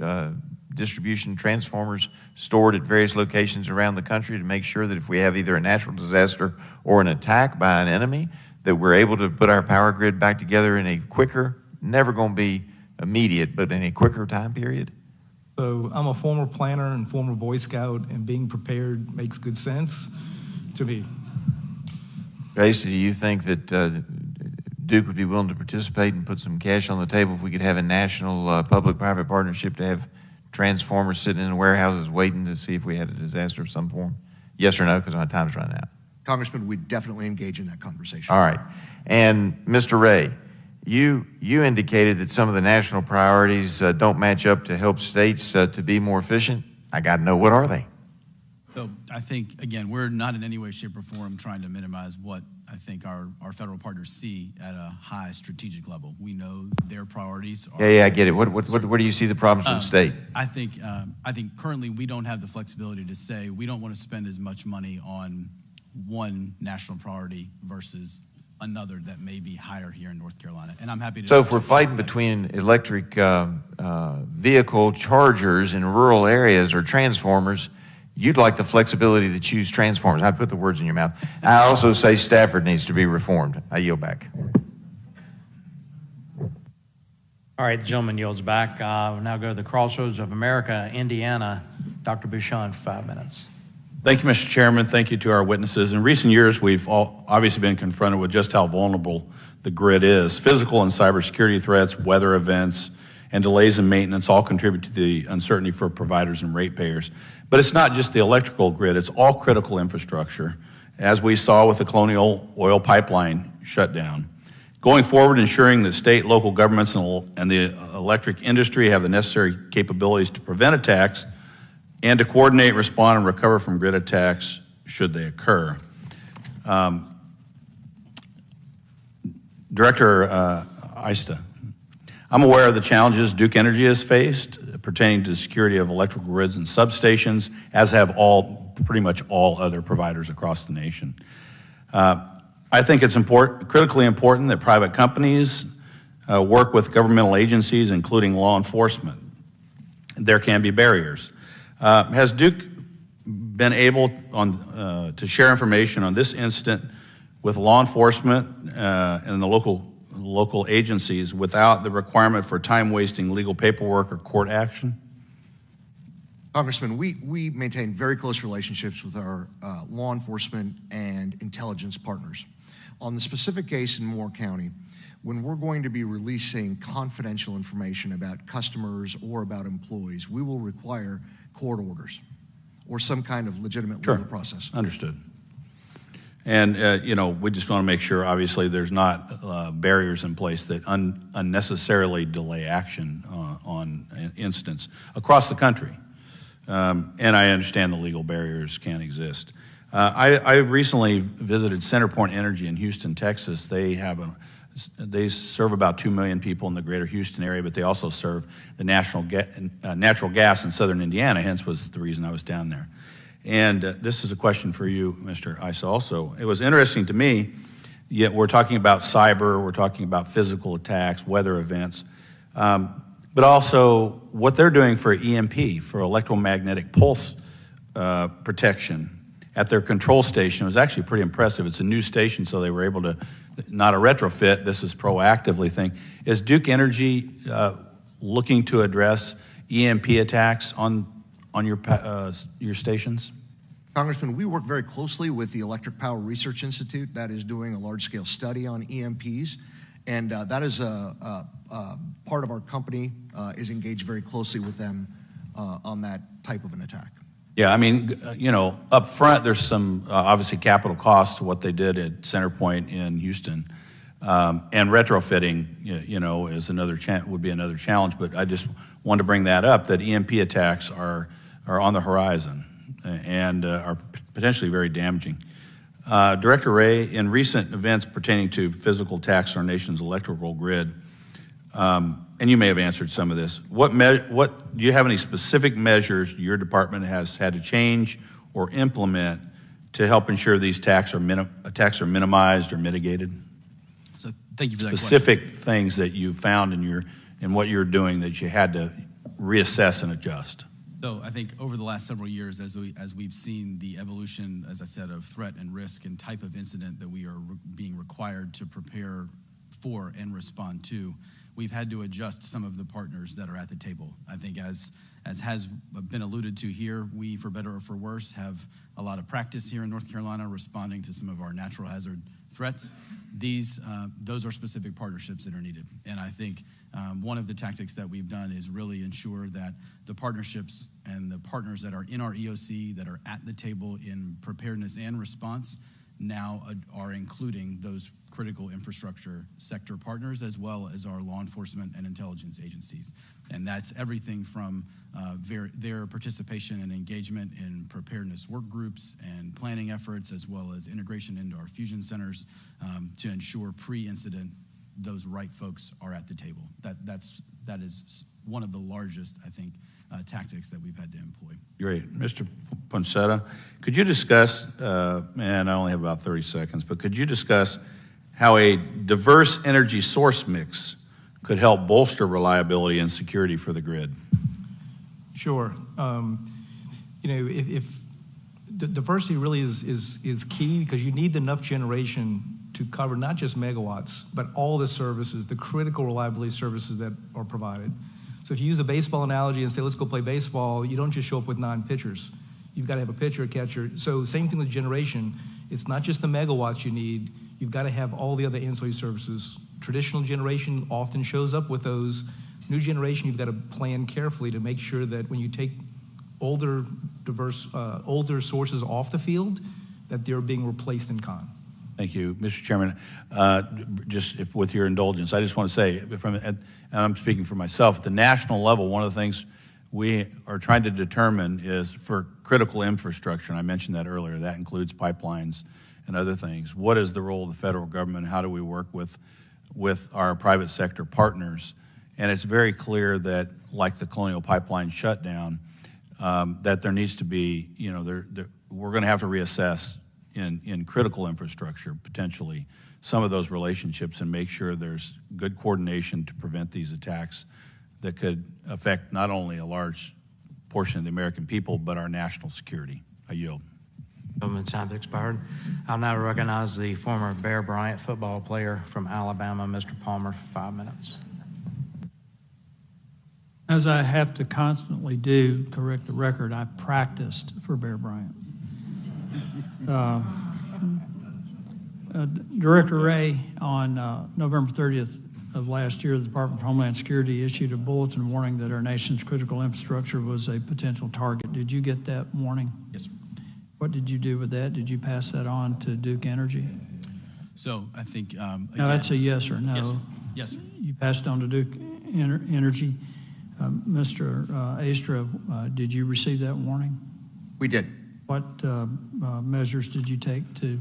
distribution transformers stored at various locations around the country to make sure that if we have either a natural disaster or an attack by an enemy, that we're able to put our power grid back together in a quicker, never going to be immediate, but in a quicker time period? So I'm a former planner and former Boy Scout, and being prepared makes good sense to me. Tracy, do you think that Duke would be willing to participate and put some cash on the table if we could have a national public-private partnership to have transformers sitting in warehouses waiting to see if we had a disaster of some form? Yes or no, because my time's running out. Congressman, we definitely engage in that conversation. All right. And Mr. Ray, you indicated that some of the national priorities don't match up to help states to be more efficient. I got to know, what are they? So I think, again, we're not in any way, shape, or form trying to minimize what I think our federal partners see at a high strategic level. We know their priorities are... Yeah, I get it. Where do you see the problems with the state? I think currently we don't have the flexibility to say we don't want to spend as much money on one national priority versus another that may be higher here in North Carolina. And I'm happy to... So if we're fighting between electric vehicle chargers in rural areas or transformers, you'd like the flexibility to choose transformers. I put the words in your mouth. I also say Stafford needs to be reformed. I yield back. All right, the gentleman yields back. We'll now go to the Crossroads of America, Indiana. Dr. Bouchon, for 5 minutes. Thank you, Mr. Chairman. Thank you to our witnesses. In recent years, we've obviously been confronted with just how vulnerable the grid is. Physical and cybersecurity threats, weather events, and delays in maintenance all contribute to the uncertainty for providers and ratepayers. But it's not just the electrical grid, it's all critical infrastructure, as we saw with the Colonial Oil Pipeline shutdown. Going forward, ensuring that state, local governments, and the electric industry have the necessary capabilities to prevent attacks and to coordinate, respond, and recover from grid attacks should they occur. Director Ista, I'm aware of the challenges Duke Energy has faced pertaining to the security of electrical grids and substations, as have pretty much all other providers across the nation. I think it's critically important that private companies work with governmental agencies, including law enforcement. There can be barriers. Has Duke been able to share information on this incident with law enforcement and the local agencies without the requirement for time-wasting legal paperwork or court action? Congressman, we maintain very close relationships with our law enforcement and intelligence partners. On the specific case in Moore County, when we're going to be releasing confidential information about customers or about employees, we will require court orders or some kind of legitimate legal process. Understood. And, we just want to make sure, obviously, there's not barriers in place that unnecessarily delay action on incidents across the country. And I understand the legal barriers can exist. I recently visited CenterPoint Energy in Houston, Texas. They serve about 2 million people in the greater Houston area, but they also serve the natural gas in southern Indiana, hence was the reason I was down there. And this is a question for you, Mr. Issa, also. It was interesting to me, yet we're talking about cyber, we're talking about physical attacks, weather events, but also what they're doing for EMP, for electromagnetic pulse protection. at their control station. It was actually pretty impressive. It's a new station, so they were able to, not a retrofit, this is proactively thing. Is Duke Energy looking to address EMP attacks on your stations? Congressman, we work very closely with the Electric Power Research Institute that is doing a large-scale study on EMPs, and that is a part of our company is engaged very closely with them on that type of an attack. Yeah, I mean, up front, there's some obviously capital costs to what they did at Centerpoint in Houston, and retrofitting, is would be another challenge. But I just wanted to bring that up, that EMP attacks are on the horizon and are potentially very damaging. Director Ray, in recent events pertaining to physical attacks on our nation's electrical grid, and you may have answered some of this, what do you have any specific measures your department has had to change or implement to help ensure these attacks are minimized or mitigated? So thank you for that question. Specific things that you found in what you're doing that you had to reassess and adjust. So I think over the last several years, as we've seen the evolution, as I said, of threat and risk and type of incident that we are being required to prepare for and respond to, we've had to adjust some of the partners that are at the table. I think as has been alluded to here, we, for better or for worse, have a lot of practice here in North Carolina responding to some of our natural hazard threats. Those are specific partnerships that are needed. And I think one of the tactics that we've done is really ensure that the partnerships and the partners that are in our EOC that are at the table in preparedness and response now are including those critical infrastructure sector partners as well as our law enforcement and intelligence agencies. And that's everything from their participation and engagement in preparedness work groups and planning efforts, as well as integration into our fusion centers to ensure pre-incident those right folks are at the table. That is one of the largest, I think, tactics that we've had to employ. Great. Mr. Poncetta, could you discuss, and I only have about 30 seconds, but could you discuss how a diverse energy source mix could help bolster reliability and security for the grid? Sure. If the diversity really is key, because you need enough generation to cover not just megawatts, but all the services, the critical reliability services that are provided. So if you use a baseball analogy and say, let's go play baseball, you don't just show up with 9 pitchers. You've got to have a pitcher, a catcher. So same thing with generation. It's not just the megawatts you need. You've got to have all the other ancillary services. Traditional generation often shows up with those. New generation, you've got to plan carefully to make sure that when you take older sources off the field, that they're being replaced in kind. Thank you, Mr. Chairman. With your indulgence, I just want to say, and I'm speaking for myself, at the national level, one of the things we are trying to determine is for critical infrastructure, and I mentioned that earlier, that includes pipelines and other things. What is the role of the federal government? How do we work with our private sector partners? And it's very clear that, like the Colonial Pipeline shutdown, that there needs to be, we're going to have to reassess in critical infrastructure, potentially, some of those relationships and make sure there's good coordination to prevent these attacks that could affect not only a large portion of the American people, but our national security. I yield. Government time expired. I'll now recognize the former Bear Bryant football player from Alabama, Mr. Palmer, for 5 minutes. As I have to constantly do, correct the record, I practiced for Bear Bryant. Director Ray, on November 30th of last year, the Department of Homeland Security issued a bulletin warning that our nation's critical infrastructure was a potential target. Did you get that warning? Yes, sir. What did you do with that? Did you pass that on to Duke Energy? So I think No, that's a yes or no. Yes, sir. Yes, sir. You passed on to Duke Energy. Mr. Astra, did you receive that warning? We did. What measures did you take to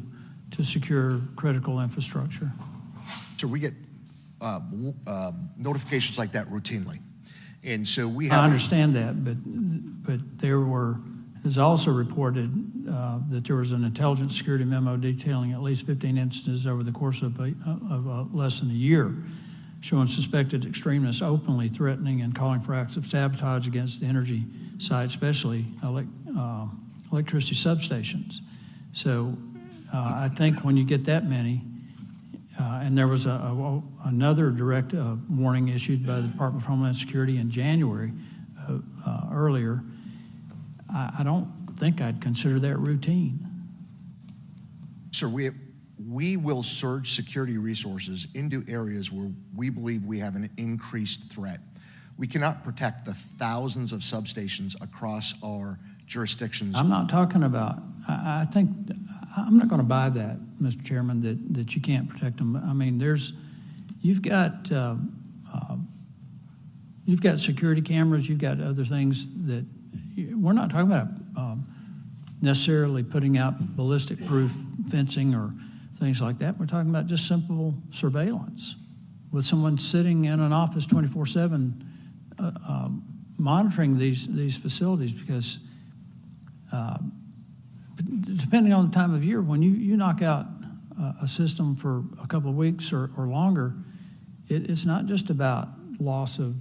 secure critical infrastructure? So we get notifications like that routinely. And so we have... I understand that, but is also reported that there was an intelligence security memo detailing at least 15 instances over the course of less than a year, showing suspected extremists openly threatening and calling for acts of sabotage against the energy side, especially electricity substations. So I think when you get that many, and there was another direct warning issued by the Department of Homeland Security in January earlier, I don't think I'd consider that routine. Sir, we will surge security resources into areas where we believe we have an increased threat. We cannot protect the thousands of substations across our jurisdictions. I'm not talking about, I think, I'm not going to buy that, Mr. Chairman, that you can't protect them. I mean, you've got security cameras, you've got other things that, we're not talking about necessarily putting out ballistic-proof fencing or things like that. We're talking about just simple surveillance with someone sitting in an office 24/7 monitoring these facilities, because depending on the time of year, when you knock out a system for a couple of weeks or longer, it's not just about loss of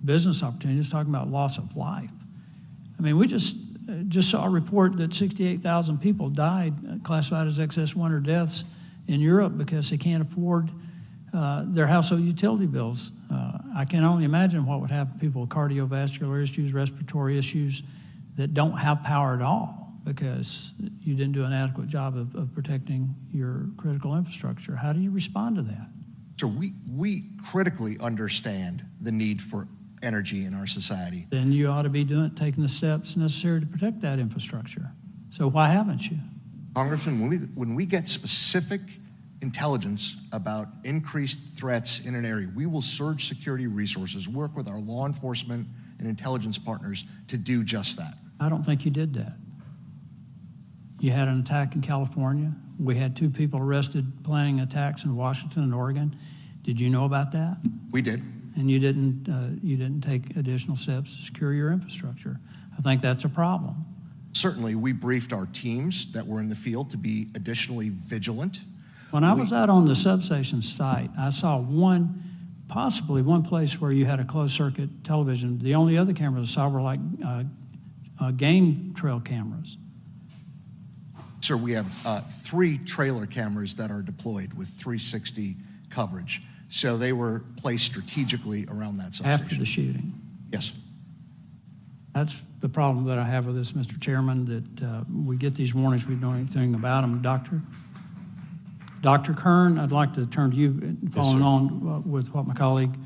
business opportunity, it's talking about loss of life. I mean, we just saw a report that 68,000 people died, classified as excess winter deaths in Europe, because they can't afford their household utility bills. I can only imagine what would happen to people with cardiovascular issues, respiratory issues, that don't have power at all because you didn't do an adequate job of protecting your critical infrastructure. How do you respond to that? So we critically understand the need for energy in our society. Then you ought to be taking the steps necessary to protect that infrastructure. So why haven't you? Congressman, when we get specific intelligence about increased threats in an area, we will surge security resources, work with our law enforcement and intelligence partners to do just that. I don't think you did that. You had an attack in California. We had 2 people arrested planning attacks in Washington and Oregon. Did you know about that? We did. And you didn't take additional steps to secure your infrastructure. I think that's a problem. Certainly, we briefed our teams that were in the field to be additionally vigilant. When I was out on the substation site, I saw possibly one place where you had a closed-circuit television. The only other cameras I saw were like game trail cameras. Sir, we have 3 trailer cameras that are deployed with 360 coverage. So they were placed strategically around that substation. After the shooting? Yes. That's the problem that I have with this, Mr. Chairman, that we get these warnings, we don't know anything about them. Dr. Kern, I'd like to turn to you, following on with what my colleague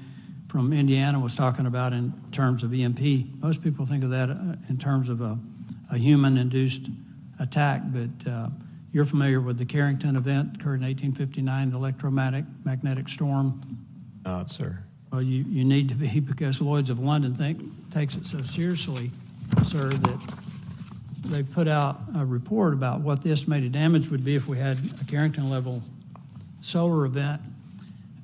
from Indiana was talking about in terms of EMP. Most people think of that in terms of a human-induced attack, but you're familiar with the Carrington event, occurred in 1859, the electromagnetic storm. No, sir. Well, you need to be, because Lloyd's of London takes it so seriously, sir, that they put out a report about what the estimated damage would be if we had a Carrington-level solar event.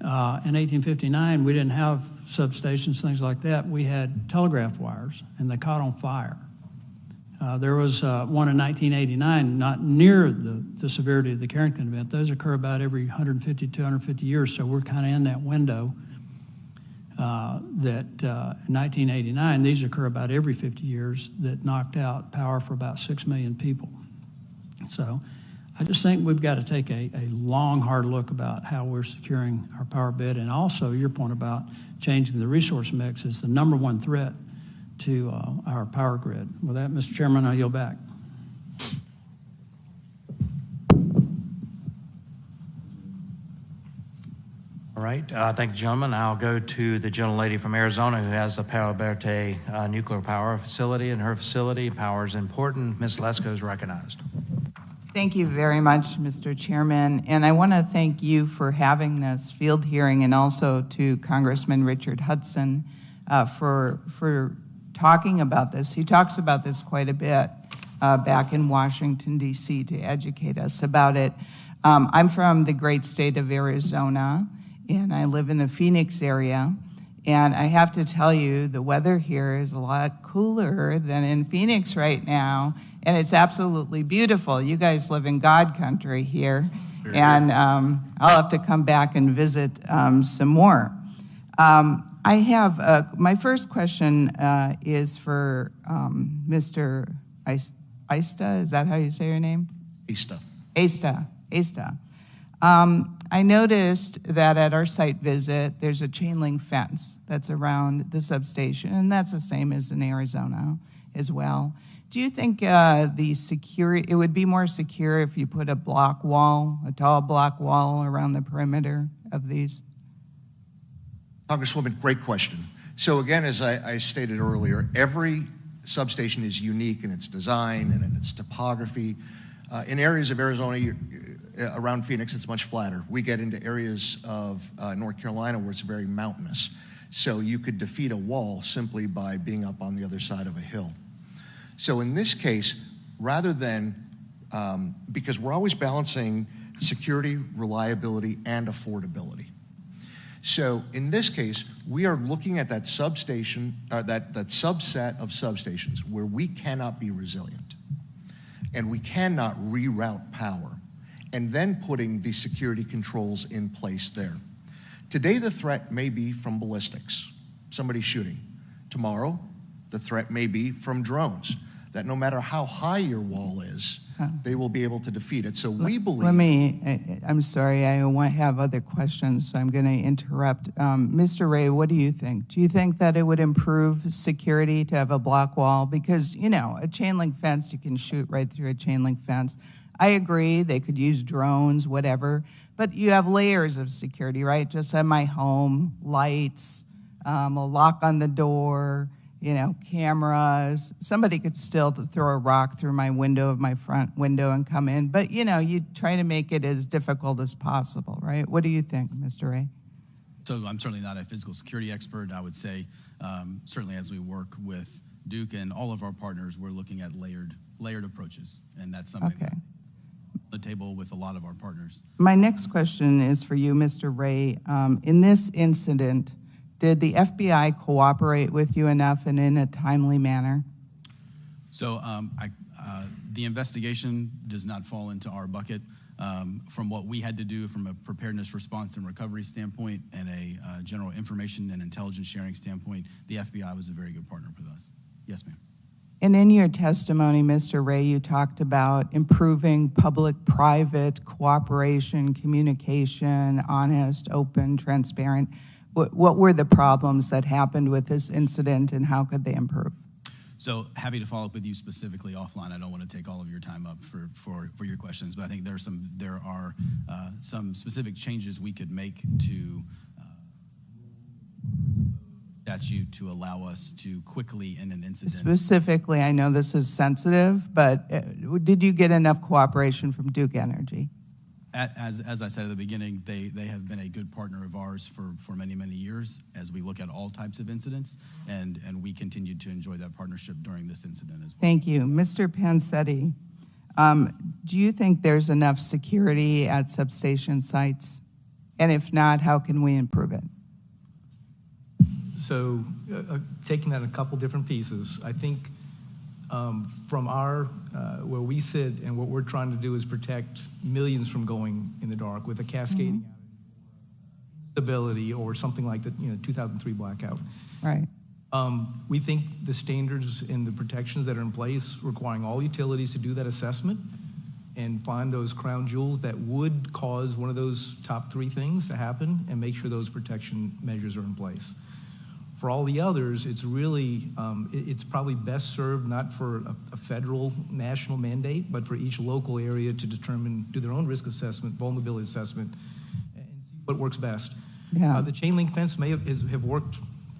In 1859, we didn't have substations, things like that. We had telegraph wires, and they caught on fire. There was one in 1989, not near the severity of the Carrington event. Those occur about every 150, 250 years, so we're kind of in that window that in 1989, these occur about every 50 years, that knocked out power for about 6 million people. So I just think we've got to take a long, hard look about how we're securing our power bid, and also your point about changing the resource mix is the number one threat to our power grid. With that, Mr. Chairman, I yield back. All right, thank you, gentlemen. I'll go to the gentlelady from Arizona who has the Palo Verde nuclear power facility, and her facility power is important. Ms. Lesko is recognized. Thank you very much, Mr. Chairman, and I want to thank you for having this field hearing, and also to Congressman Richard Hudson for talking about this. He talks about this quite a bit back in Washington, D.C. to educate us about it. I'm from the great state of Arizona, and I live in the Phoenix area, and I have to tell you, the weather here is a lot cooler than in Phoenix right now, and it's absolutely beautiful. You guys live in God country here, and I'll have to come back and visit some more. I have, my first question is for Mr. Ista, is that how you say your name? ASTA. I noticed that at our site visit, there's a chain link fence that's around the substation, and that's the same as in Arizona as well. Do you think it would be more secure if you put a tall block wall around the perimeter of these? Congresswoman, great question. So again, as I stated earlier, every substation is unique in its design and in its topography. In areas of Arizona, around Phoenix, it's much flatter. We get into areas of North Carolina where it's very mountainous. So you could defeat a wall simply by being up on the other side of a hill. So in this case, rather than, because we're always balancing security, reliability, and affordability. So in this case, we are looking at that substation, that subset of substations where we cannot be resilient and we cannot reroute power, and then putting the security controls in place there. Today, the threat may be from ballistics, somebody shooting. Tomorrow, the threat may be from drones, that no matter how high your wall is, they will be able to defeat it. So we believe... I'm sorry, I won't have other questions, so I'm going to interrupt. Mr. Ray, what do you think? Do you think that it would improve security to have a block wall? Because, you know, a chain link fence, you can shoot right through a chain link fence. I agree, they could use drones, whatever, but you have layers of security, right? Just at my home, lights, a lock on the door, you know, cameras. Somebody could still throw a rock through my window of my front window and come in. But, you know, you try to make it as difficult as possible, right? What do you think, Mr. Ray? So I'm certainly not a physical security expert. I would say certainly as we work with Duke and all of our partners, we're looking at layered approaches. And that's something Okay. the table with a lot of our partners. My next question is for you, Mr. Ray. In this incident, did the FBI cooperate with you enough and in a timely manner? So the investigation does not fall into our bucket. From what we had to do from a preparedness, response, and recovery standpoint and a general information and intelligence sharing standpoint, the FBI was a very good partner with us. Yes, ma'am. And in your testimony, Mr. Ray, you talked about improving public-private cooperation, communication, honest, open, transparent. What were the problems that happened with this incident, and how could they improve? So happy to follow up with you specifically offline. I don't want to take all of your time up for your questions, but I think there are some specific changes we could make to statute to allow us to quickly in an incident. Specifically, I know this is sensitive, but did you get enough cooperation from Duke Energy? As I said at the beginning, they have been a good partner of ours for many, many years as we look at all types of incidents, and we continued to enjoy that partnership during this incident as well. Thank you. Mr. Pancetti, do you think there's enough security at substation sites? And if not, how can we improve it? So taking that in a couple different pieces, I think from where we sit and what we're trying to do is protect millions from going in the dark with a cascading stability or something like the 2003 blackout. Right. We think the standards and the protections that are in place requiring all utilities to do that assessment and find those crown jewels that would cause one of those top three things to happen and make sure those protection measures are in place. For all the others, it's really, it's probably best served not for a federal national mandate, but for each local area to do their own risk assessment, vulnerability assessment, and see what works best. Yeah. The chain link fence may have worked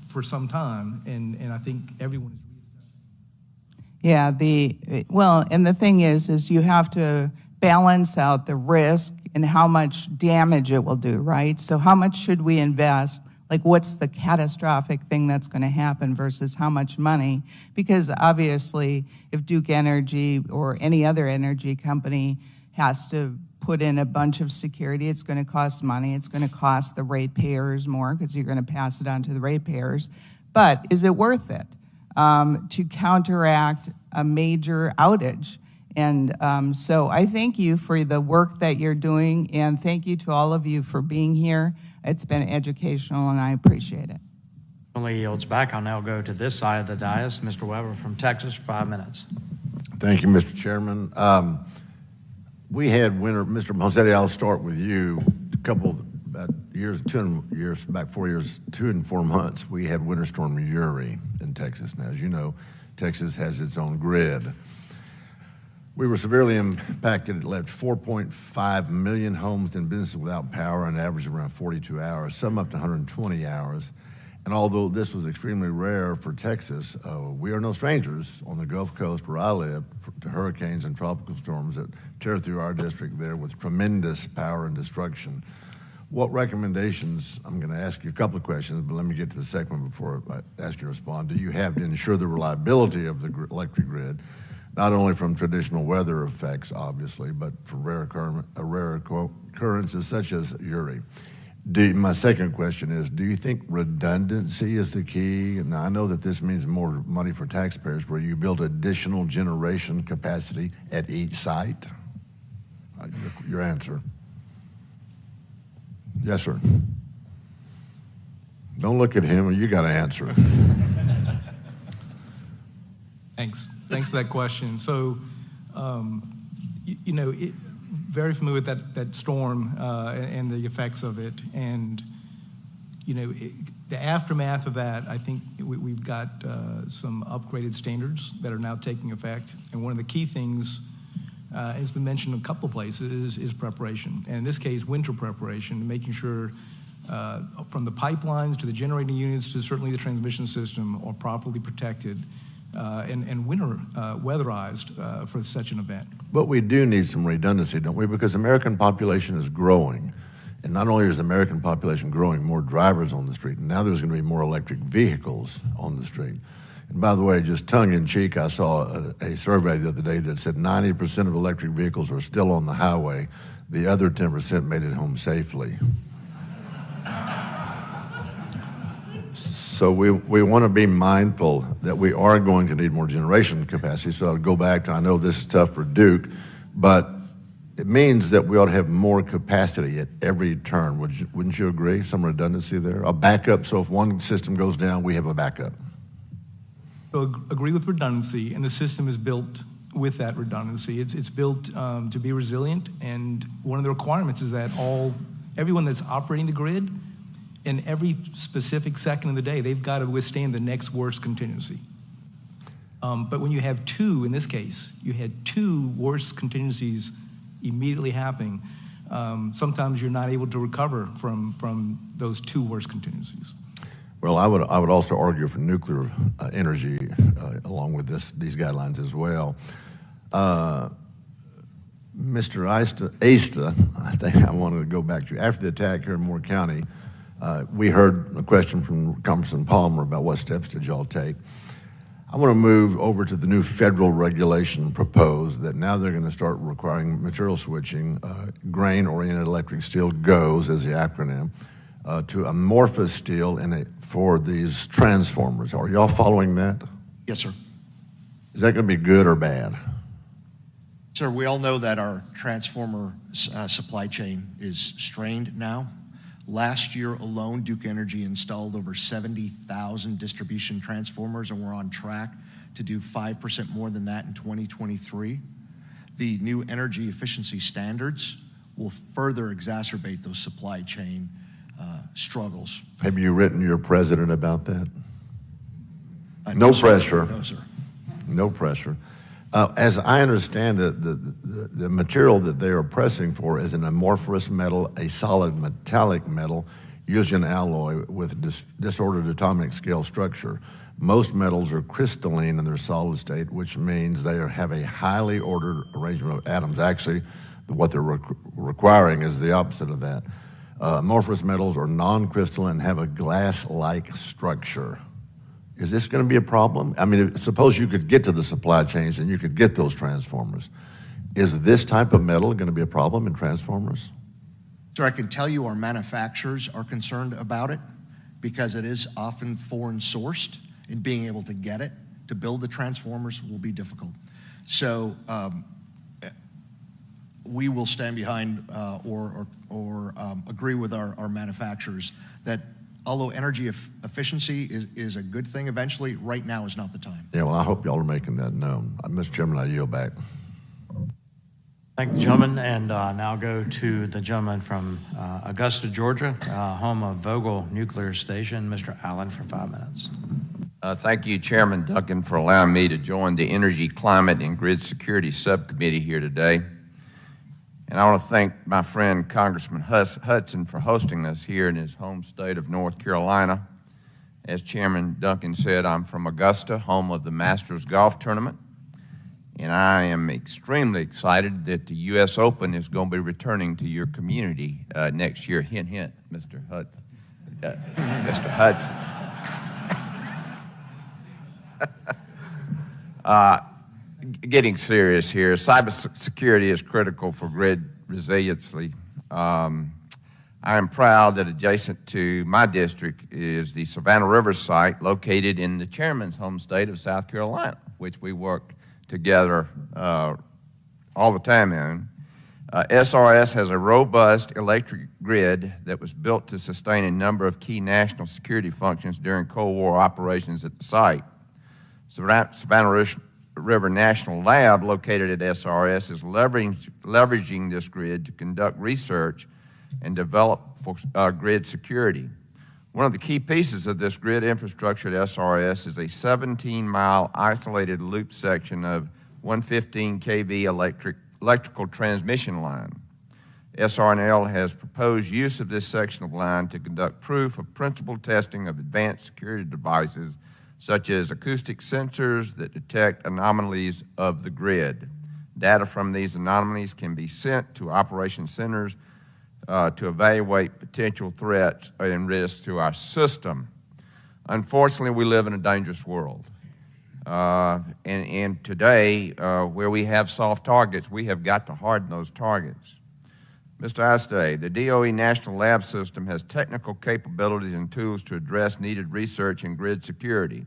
for some time, and I think everyone is reassessing. Yeah, and the thing is you have to balance out the risk and how much damage it will do, right? So how much should we invest? Like, what's the catastrophic thing that's going to happen versus how much money? Because obviously, if Duke Energy or any other energy company has to put in a bunch of security, it's going to cost money. It's going to cost the ratepayers more because you're going to pass it on to the ratepayers. But is it worth it to counteract a major outage? And so I thank you for the work that you're doing, and thank you to all of you for being here. It's been educational, and I appreciate it. Only yields back. I'll now go to this side of the dais. Mr. Weber from Texas for 5 minutes. Thank you, Mr. Chairman. We had winter, Mr. Monsetti, I'll start with you. A couple, about years, 2 years, back 4 years, 2 and 4 months, we had Winter Storm Uri in Texas. Now, as you know, Texas has its own grid. We were severely impacted. It left 4.5 million homes and businesses without power, an average of around 42 hours, some up to 120 hours. And although this was extremely rare for Texas, we are no strangers on the Gulf Coast where I live to hurricanes and tropical storms that tear through our district there with tremendous power and destruction. What recommendations, I'm going to ask you a couple of questions, but let me get to the second one before I ask you to respond. Do you have to ensure the reliability of the electric grid, not only from traditional weather effects, obviously, but from rare occurrences such as Uri? My second question is, do you think redundancy is the key? Now, I know that this means more money for taxpayers where you build additional generation capacity at each site. Your answer. Yes, sir. Don't look at him, or you got to answer. Thanks for that question. So, very familiar with that storm and the effects of it. And, the aftermath of that, I think we've got some upgraded standards that are now taking effect. And one of the key things has been mentioned in a couple places is preparation. And in this case, winter preparation, making sure from the pipelines to the generating units to certainly the transmission system are properly protected and winter weatherized for such an event. But we do need some redundancy, don't we? Because the American population is growing. And not only is the American population growing, more drivers on the street, and now there's going to be more electric vehicles on the street. And by the way, just tongue-in-cheek, I saw a survey the other day that said 90% of electric vehicles are still on the highway. The other 10% made it home safely. So we want to be mindful that we are going to need more generation capacity. So I'll go back to, I know this is tough for Duke, but it means that we ought to have more capacity at every turn. Wouldn't you agree? Some redundancy there? A backup, so if one system goes down, we have a backup. So agree with redundancy, and the system is built with that redundancy. It's built to be resilient, and one of the requirements is that everyone that's operating the grid, in every specific second of the day, they've got to withstand the next worst contingency. But when you have two, in this case, you had two worst contingencies immediately happening, sometimes you're not able to recover from those two worst contingencies. Well, I would also argue for nuclear energy along with these guidelines as well. Mr. Asta, I think I wanted to go back to. After the attack here in Moore County, we heard a question from Congressman Palmer about what steps did y'all take. I want to move over to the new federal regulation proposed that now they're going to start requiring material switching, grain-oriented electric steel GOES as the acronym, to amorphous steel for these transformers. Are y'all following that? Yes, sir. Is that going to be good or bad? Sir, we all know that our transformer supply chain is strained now. Last year alone, Duke Energy installed over 70,000 distribution transformers, and we're on track to do 5% more than that in 2023. The new energy efficiency standards will further exacerbate those supply chain struggles. Have you written your president about that? No pressure. No, sir. No pressure. As I understand it, the material that they are pressing for is an amorphous metal, a solid metallic metal, using an alloy with disordered atomic scale structure. Most metals are crystalline in their solid state, which means they have a highly ordered arrangement of atoms. Actually, what they're requiring is the opposite of that. Amorphous metals are non-crystalline and have a glass-like structure. Is this going to be a problem? I mean, suppose you could get to the supply chains and you could get those transformers. Is this type of metal going to be a problem in transformers? Sir, I can tell you our manufacturers are concerned about it because it is often foreign sourced, and being able to get it to build the transformers will be difficult. So we will stand behind or agree with our manufacturers that although energy efficiency is a good thing eventually, right now is not the time. Yeah, well, I hope y'all are making that known. Mr. Chairman, I yield back. Thank the gentleman, and now go to the gentleman from Augusta, Georgia, home of Vogtle Nuclear Station, Mr. Allen, for 5 minutes. Thank you, Chairman Duncan, for allowing me to join the Energy, Climate, and Grid Security Subcommittee here today. And I want to thank my friend Congressman Hudson for hosting us here in his home state of North Carolina. As Chairman Duncan said, I'm from Augusta, home of the Masters Golf Tournament. And I am extremely excited that the U.S. Open is going to be returning to your community next year. Hint, hint, Mr. Hudson. Mr. Hudson. Getting serious here, cybersecurity is critical for grid resiliency. I am proud that adjacent to my district is the Savannah River site located in the chairman's home state of South Carolina, which we work together all the time in. SRS has a robust electric grid that was built to sustain a number of key national security functions during Cold War operations at the site. Savannah River National Lab, located at SRS, is leveraging this grid to conduct research and develop for grid security. One of the key pieces of this grid infrastructure at SRS is a 17-mile isolated loop section of 115 kV electrical transmission line. SRNL has proposed use of this section of line to conduct proof of principle testing of advanced security devices such as acoustic sensors that detect anomalies of the grid. Data from these anomalies can be sent to operation centers to evaluate potential threats and risks to our system. Unfortunately, we live in a dangerous world. And today, where we have soft targets, we have got to harden those targets. Mr. Astay, the DOE National Lab System has technical capabilities and tools to address needed research in grid security.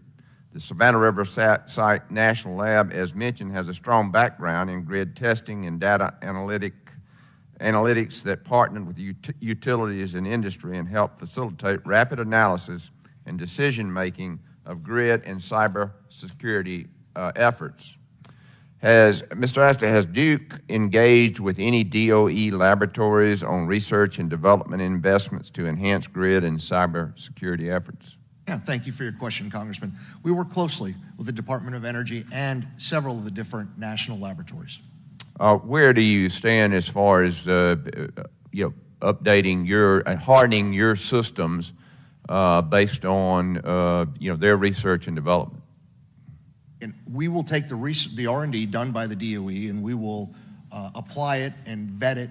The Savannah River Site National Lab, as mentioned, has a strong background in grid testing and data analytics that partner with utilities and industry and help facilitate rapid analysis and decision-making of grid and cyber security efforts. Mr. Astor, has Duke engaged with any DOE laboratories on research and development investments to enhance grid and cyber security efforts? Yeah, thank you for your question, Congressman. We work closely with the Department of Energy and several of the different national laboratories. Where do you stand as far as updating your and hardening your systems based on their research and development? And we will take the R&D done by the DOE and we will apply it and vet it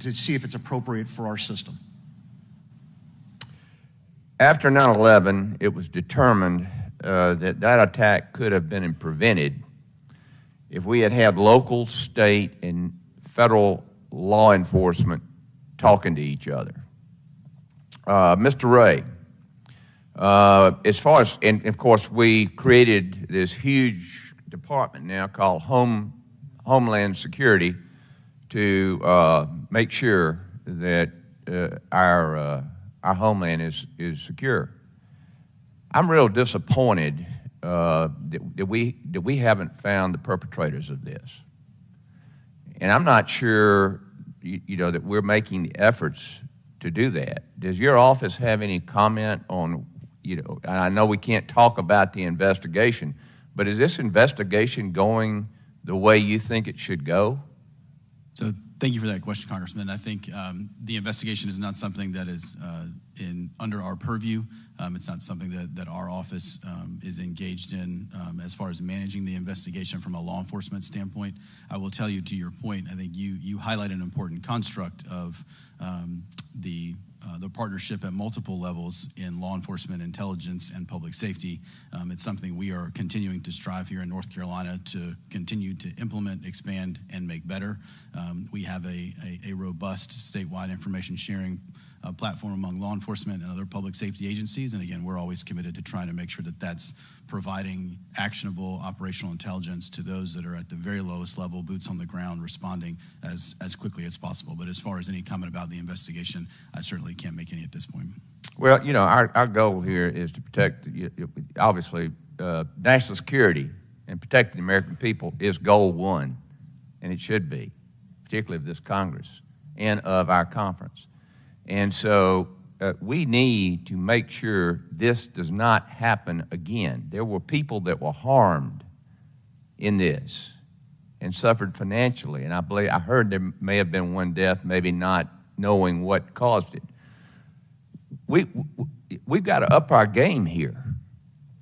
to see if it's appropriate for our system. After 9/11, it was determined that attack could have been prevented if we had had local, state, and federal law enforcement talking to each other. Mr. Ray, as far as, and of course, we created this huge department now called Homeland Security to make sure that our homeland is secure. I'm real disappointed that we haven't found the perpetrators of this, and I'm not sure that we're making the efforts to do that. Does your office have any comment on and I know we can't talk about the investigation, but is this investigation going the way you think it should go? So thank you for that question, Congressman. I think the investigation is not something that is under our purview. It's not something that our office is engaged in as far as managing the investigation from a law enforcement standpoint. I will tell you, to your point, I think you highlight an important construct of the partnership at multiple levels in law enforcement, intelligence, and public safety. It's something we are continuing to strive here in North Carolina to continue to implement, expand, and make better. We have a robust statewide information sharing platform among law enforcement and other public safety agencies. And again, we're always committed to trying to make sure that that's providing actionable operational intelligence to those that are at the very lowest level, boots on the ground, responding as quickly as possible. But as far as any comment about the investigation, I certainly can't make any at this point. Well, our goal here is to protect, obviously, national security and protecting the American people is goal one, and it should be. particularly of this Congress and of our conference. And so we need to make sure this does not happen again. There were people that were harmed in this and suffered financially, and I heard there may have been one death, maybe not knowing what caused it. We've got to up our game here.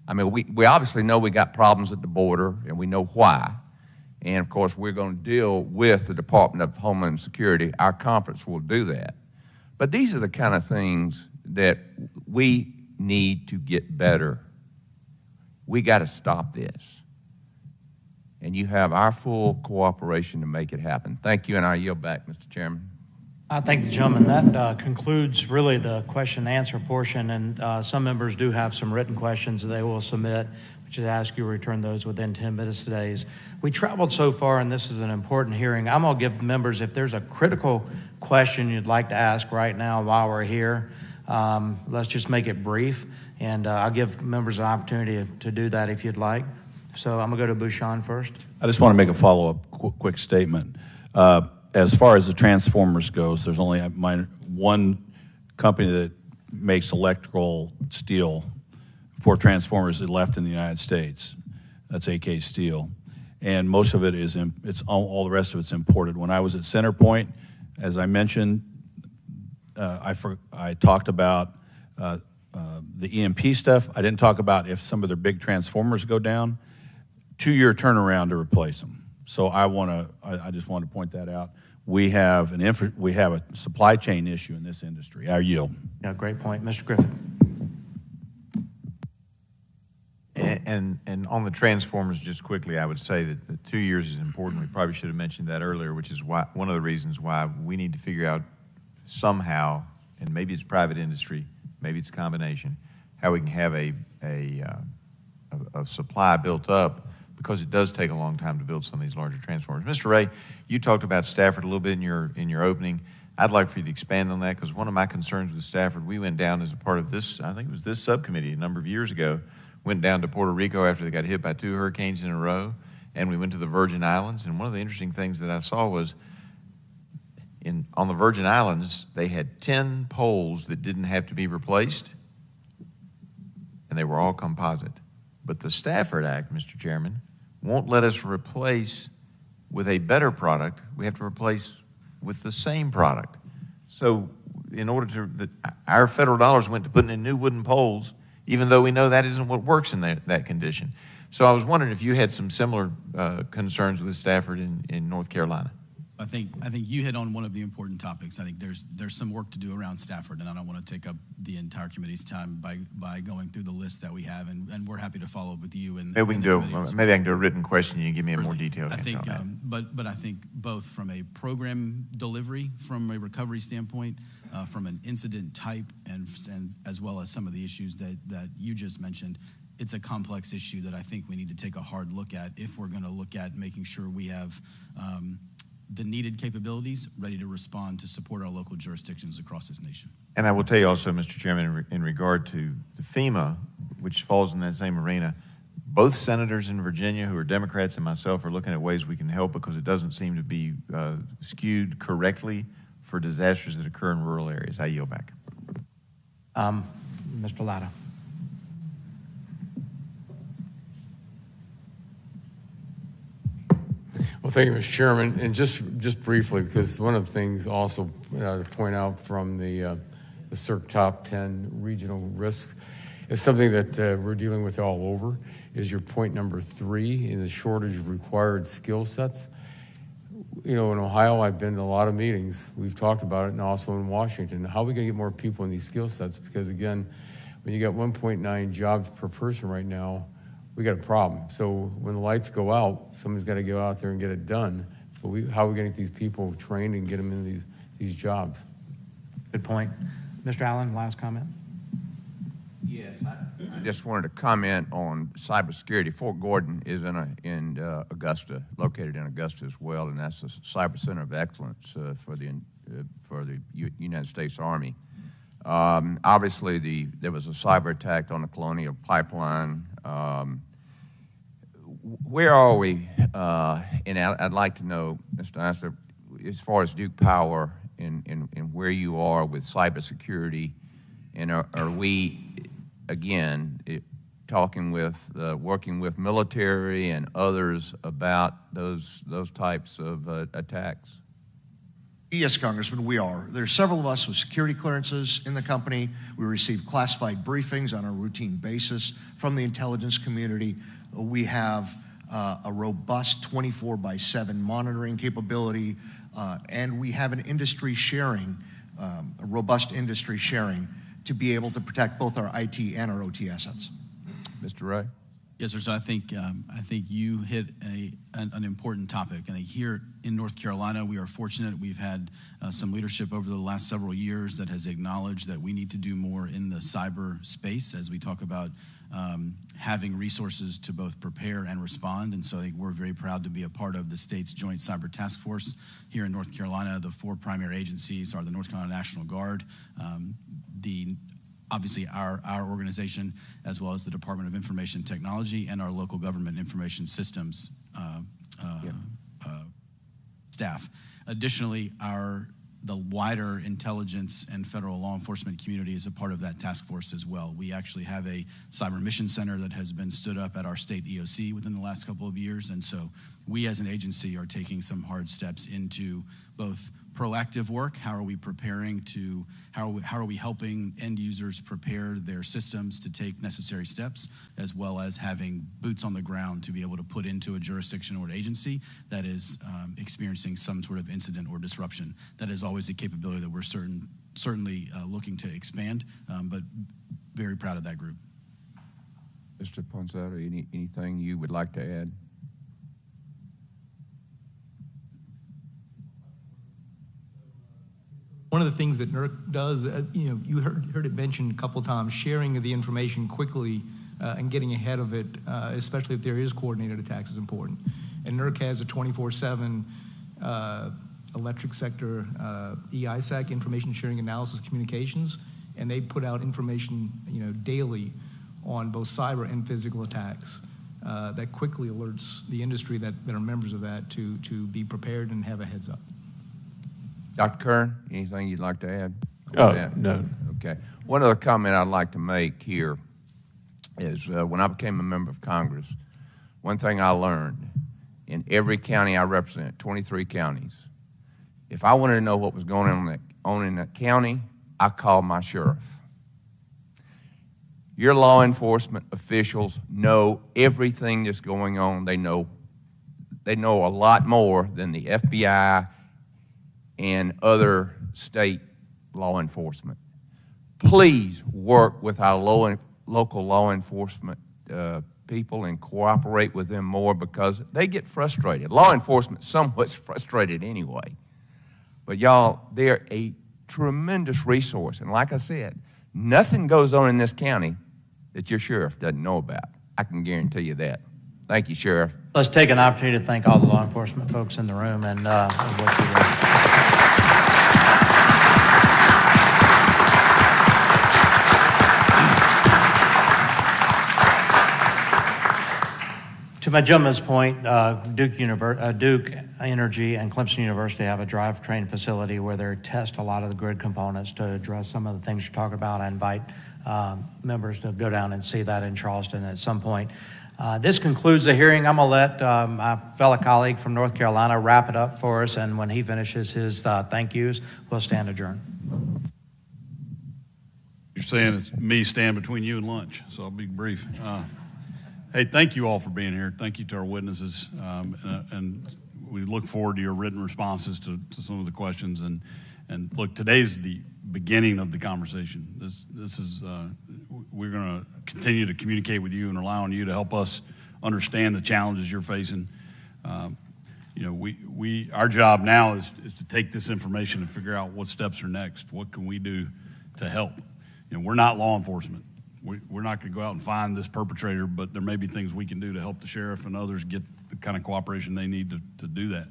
I mean, we obviously know we got problems at the border, and we know why. And, of course, we're going to deal with the Department of Homeland Security. Our conference will do that. But these are the kind of things that we need to get better. We got to stop this. And you have our full cooperation to make it happen. Thank you, and I yield back, Mr. Chairman. I thank the gentleman. That concludes really the question and answer portion, and some members do have some written questions that they will submit, which is ask you to return those within 10 business days. We traveled so far, and this is an important hearing. I'm going to give members, if there's a critical question you'd like to ask right now while we're here, let's just make it brief, and I'll give members an opportunity to do that if you'd like. So I'm going to go to Bhushan first. I just want to make a follow-up quick statement. As far as the transformers goes, there's only one company that makes electrical steel for transformers that left in the United States. That's AK Steel. And most of it is, all the rest of it's imported. When I was at CenterPoint, as I mentioned, I talked about the EMP stuff. I didn't talk about if some of their big transformers go down, 2-year turnaround to replace them. So I just want to point that out. We have a supply chain issue in this industry. I yield. Yeah, great point. Mr. Griffin. And on the transformers, just quickly, I would say that the 2 years is important. We probably should have mentioned that earlier, which is one of the reasons why we need to figure out somehow, and maybe it's private industry, maybe it's a combination, how we can have a supply built up, because it does take a long time to build some of these larger transformers. Mr. Ray, you talked about Stafford a little bit in your opening. I'd like for you to expand on that, because one of my concerns with Stafford, we went down as a part of this, I think it was this subcommittee a number of years ago, went down to Puerto Rico after they got hit by 2 hurricanes in a row, and we went to the Virgin Islands. And one of the interesting things that I saw was on the Virgin Islands, they had 10 poles that didn't have to be replaced, and they were all composite. But the Stafford Act, Mr. Chairman, won't let us replace with a better product. We have to replace with the same product. So in order our federal dollars went to putting in new wooden poles, even though we know that isn't what works in that condition. So I was wondering if you had some similar concerns with Stafford in North Carolina. I think you hit on one of the important topics. I think there's some work to do around Stafford, and I don't want to take up the entire committee's time by going through the list that we have, and we're happy to follow up with you. Maybe we can maybe I can do a written question and you give me a more detailed answer on that. But I think both from a program delivery, from a recovery standpoint, from an incident type, and as well as some of the issues that you just mentioned, it's a complex issue that I think we need to take a hard look at if we're going to look at making sure we have the needed capabilities ready to respond to support our local jurisdictions across this nation. And I will tell you also, Mr. Chairman, in regard to the FEMA, which falls in that same arena, both senators in Virginia who are Democrats and myself are looking at ways we can help, because it doesn't seem to be skewed correctly for disasters that occur in rural areas. I yield back. Mr. Latta. Well, thank you, Mr. Chairman. And just briefly, because one of the things also to point out from the CERC Top 10 regional risks is something that we're dealing with all over, is your point number 3 in the shortage of required skill sets. You know, in Ohio, I've been to a lot of meetings. We've talked about it, and also in Washington. How are we going to get more people in these skill sets? Because, again, when you got 1.9 jobs per person right now, we got a problem. So when the lights go out, somebody's got to go out there and get it done. But how are we going to get these people trained and get them into these jobs? Good point. Mr. Allen, last comment. Yes, I just wanted to comment on cybersecurity. Fort Gordon is in Augusta, located in Augusta as well, and that's the Cyber Center of Excellence for the United States Army. Obviously, there was a cyber attack on the Colonial Pipeline. Where are we? And I'd like to know, Mr. Ansler, as far as Duke Power and where you are with cybersecurity, and are we, again, talking with, working with military and others about those types of attacks? Yes, Congressman, we are. There are several of us with security clearances in the company. We receive classified briefings on a routine basis from the intelligence community. We have a robust 24/7 monitoring capability, and we have an industry sharing, a robust industry sharing to be able to protect both our IT and our OT assets. Mr. Ray? Yes, sir. So I think you hit an important topic. And here in North Carolina, we are fortunate. We've had some leadership over the last several years that has acknowledged that we need to do more in the cyber space as we talk about having resources to both prepare and respond. And so I think we're very proud to be a part of the state's Joint Cyber Task Force here in North Carolina. The four primary agencies are the North Carolina National Guard, obviously our organization, as well as the Department of Information Technology and our local government information systems staff. Additionally, the wider intelligence and federal law enforcement community is a part of that task force as well. We actually have a cyber mission center that has been stood up at our state EOC within the last couple of years, and so we as an agency are taking some hard steps into both proactive work. How are we preparing to, how are we helping end users prepare their systems to take necessary steps, as well as having boots on the ground to be able to put into a jurisdiction or an agency that is experiencing some sort of incident or disruption. That is always a capability that we're certainly looking to expand, but very proud of that group. Mr. Ponsetto, anything you would like to add? One of the things that NERC does, you heard it mentioned a couple times, sharing of the information quickly and getting ahead of it, especially if there is coordinated attacks, is important. And NERC has a 24/7 electric sector EISAC, information sharing analysis communications, and they put out information daily on both cyber and physical attacks that quickly alerts the industry that are members of that to be prepared and have a heads up. Dr. Kern, anything you'd like to add? No. Okay. One other comment I'd like to make here is when I became a member of Congress, one thing I learned in every county I represent, 23 counties, if I wanted to know what was going on in that county, I called my sheriff. Your law enforcement officials know everything that's going on. They know a lot more than the FBI and other state law enforcement. Please work with our local law enforcement people and cooperate with them more, because they get frustrated. Law enforcement somewhat frustrated anyway. But y'all, they're a tremendous resource. And like I said, nothing goes on in this county that your sheriff doesn't know about. I can guarantee you that. Thank you, Sheriff. Let's take an opportunity to thank all the law enforcement folks in the room and what you do. To my gentleman's point, Duke Energy and Clemson University have a drivetrain facility where they test a lot of the grid components to address some of the things you're talking about. I invite members to go down and see that in Charleston at some point. This concludes the hearing. I'm going to let my fellow colleague from North Carolina wrap it up for us, and when he finishes his thank yous, we'll stand adjourned. You're saying it's me stand between you and lunch, so I'll be brief. Hey, thank you all for being here. Thank you to our witnesses, and we look forward to your written responses to some of the questions. And look, today's the beginning of the conversation. This is we're going to continue to communicate with you and rely on you to help us understand the challenges you're facing. Our job now is to take this information and figure out what steps are next. What can we do to help? We're not law enforcement. We're not going to go out and find this perpetrator, but there may be things we can do to help the sheriff and others get the kind of cooperation they need to do that.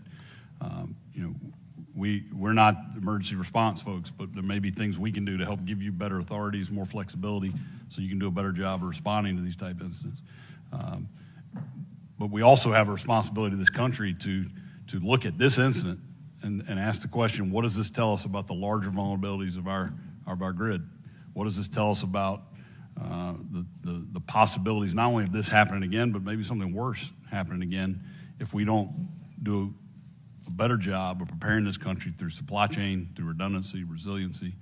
We're not emergency response folks, but there may be things we can do to help give you better authorities, more flexibility, so you can do a better job of responding to these type of incidents. But we also have a responsibility to this country to look at this incident and ask the question, what does this tell us about the larger vulnerabilities of our grid? What does this tell us about the possibilities, not only of this happening again, but maybe something worse happening again if we don't do a better job of preparing this country through supply chain, through redundancy, resiliency.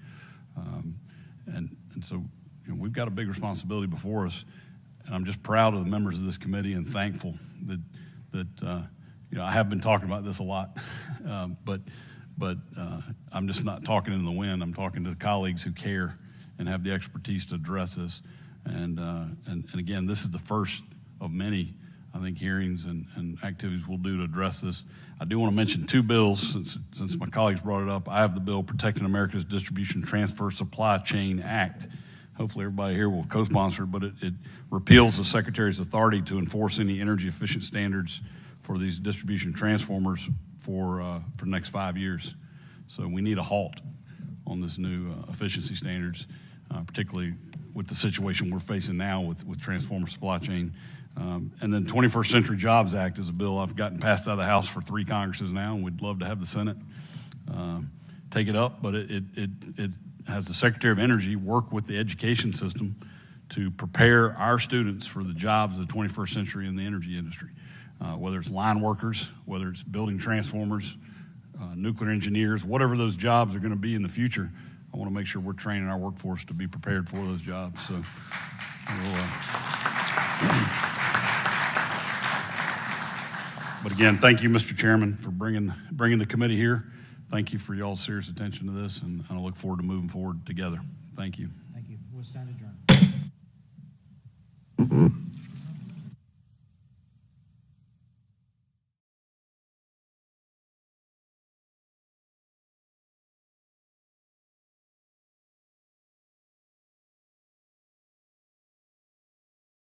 And so we've got a big responsibility before us. And I'm just proud of the members of this committee and thankful that I have been talking about this a lot, but I'm just not talking in the wind. I'm talking to the colleagues who care and have the expertise to address this. And again, this is the first of many, I think, hearings and activities we'll do to address this. I do want to mention two bills since my colleagues brought it up. I have the bill Protecting America's Distribution Transfer Supply Chain Act. Hopefully everybody here will co-sponsor it, but it repeals the Secretary's authority to enforce any energy efficient standards for these distribution transformers for the next 5 years. So we need a halt on this new efficiency standards, particularly with the situation we're facing now with transformer supply chain. And then 21st Century Jobs Act is a bill I've gotten passed out of the House for 3 Congresses now, and we'd love to have the Senate take it up, but it has the Secretary of Energy work with the education system to prepare our students for the jobs of the 21st century in the energy industry, whether it's line workers, whether it's building transformers, nuclear engineers, whatever those jobs are going to be in the future. I want to make sure we're training our workforce to be prepared for those jobs. So but again, thank you, Mr. Chairman, for bringing the committee here. Thank you for y'all's serious attention to this, and I look forward to moving forward together. Thank you. Thank you. We'll stand adjourned.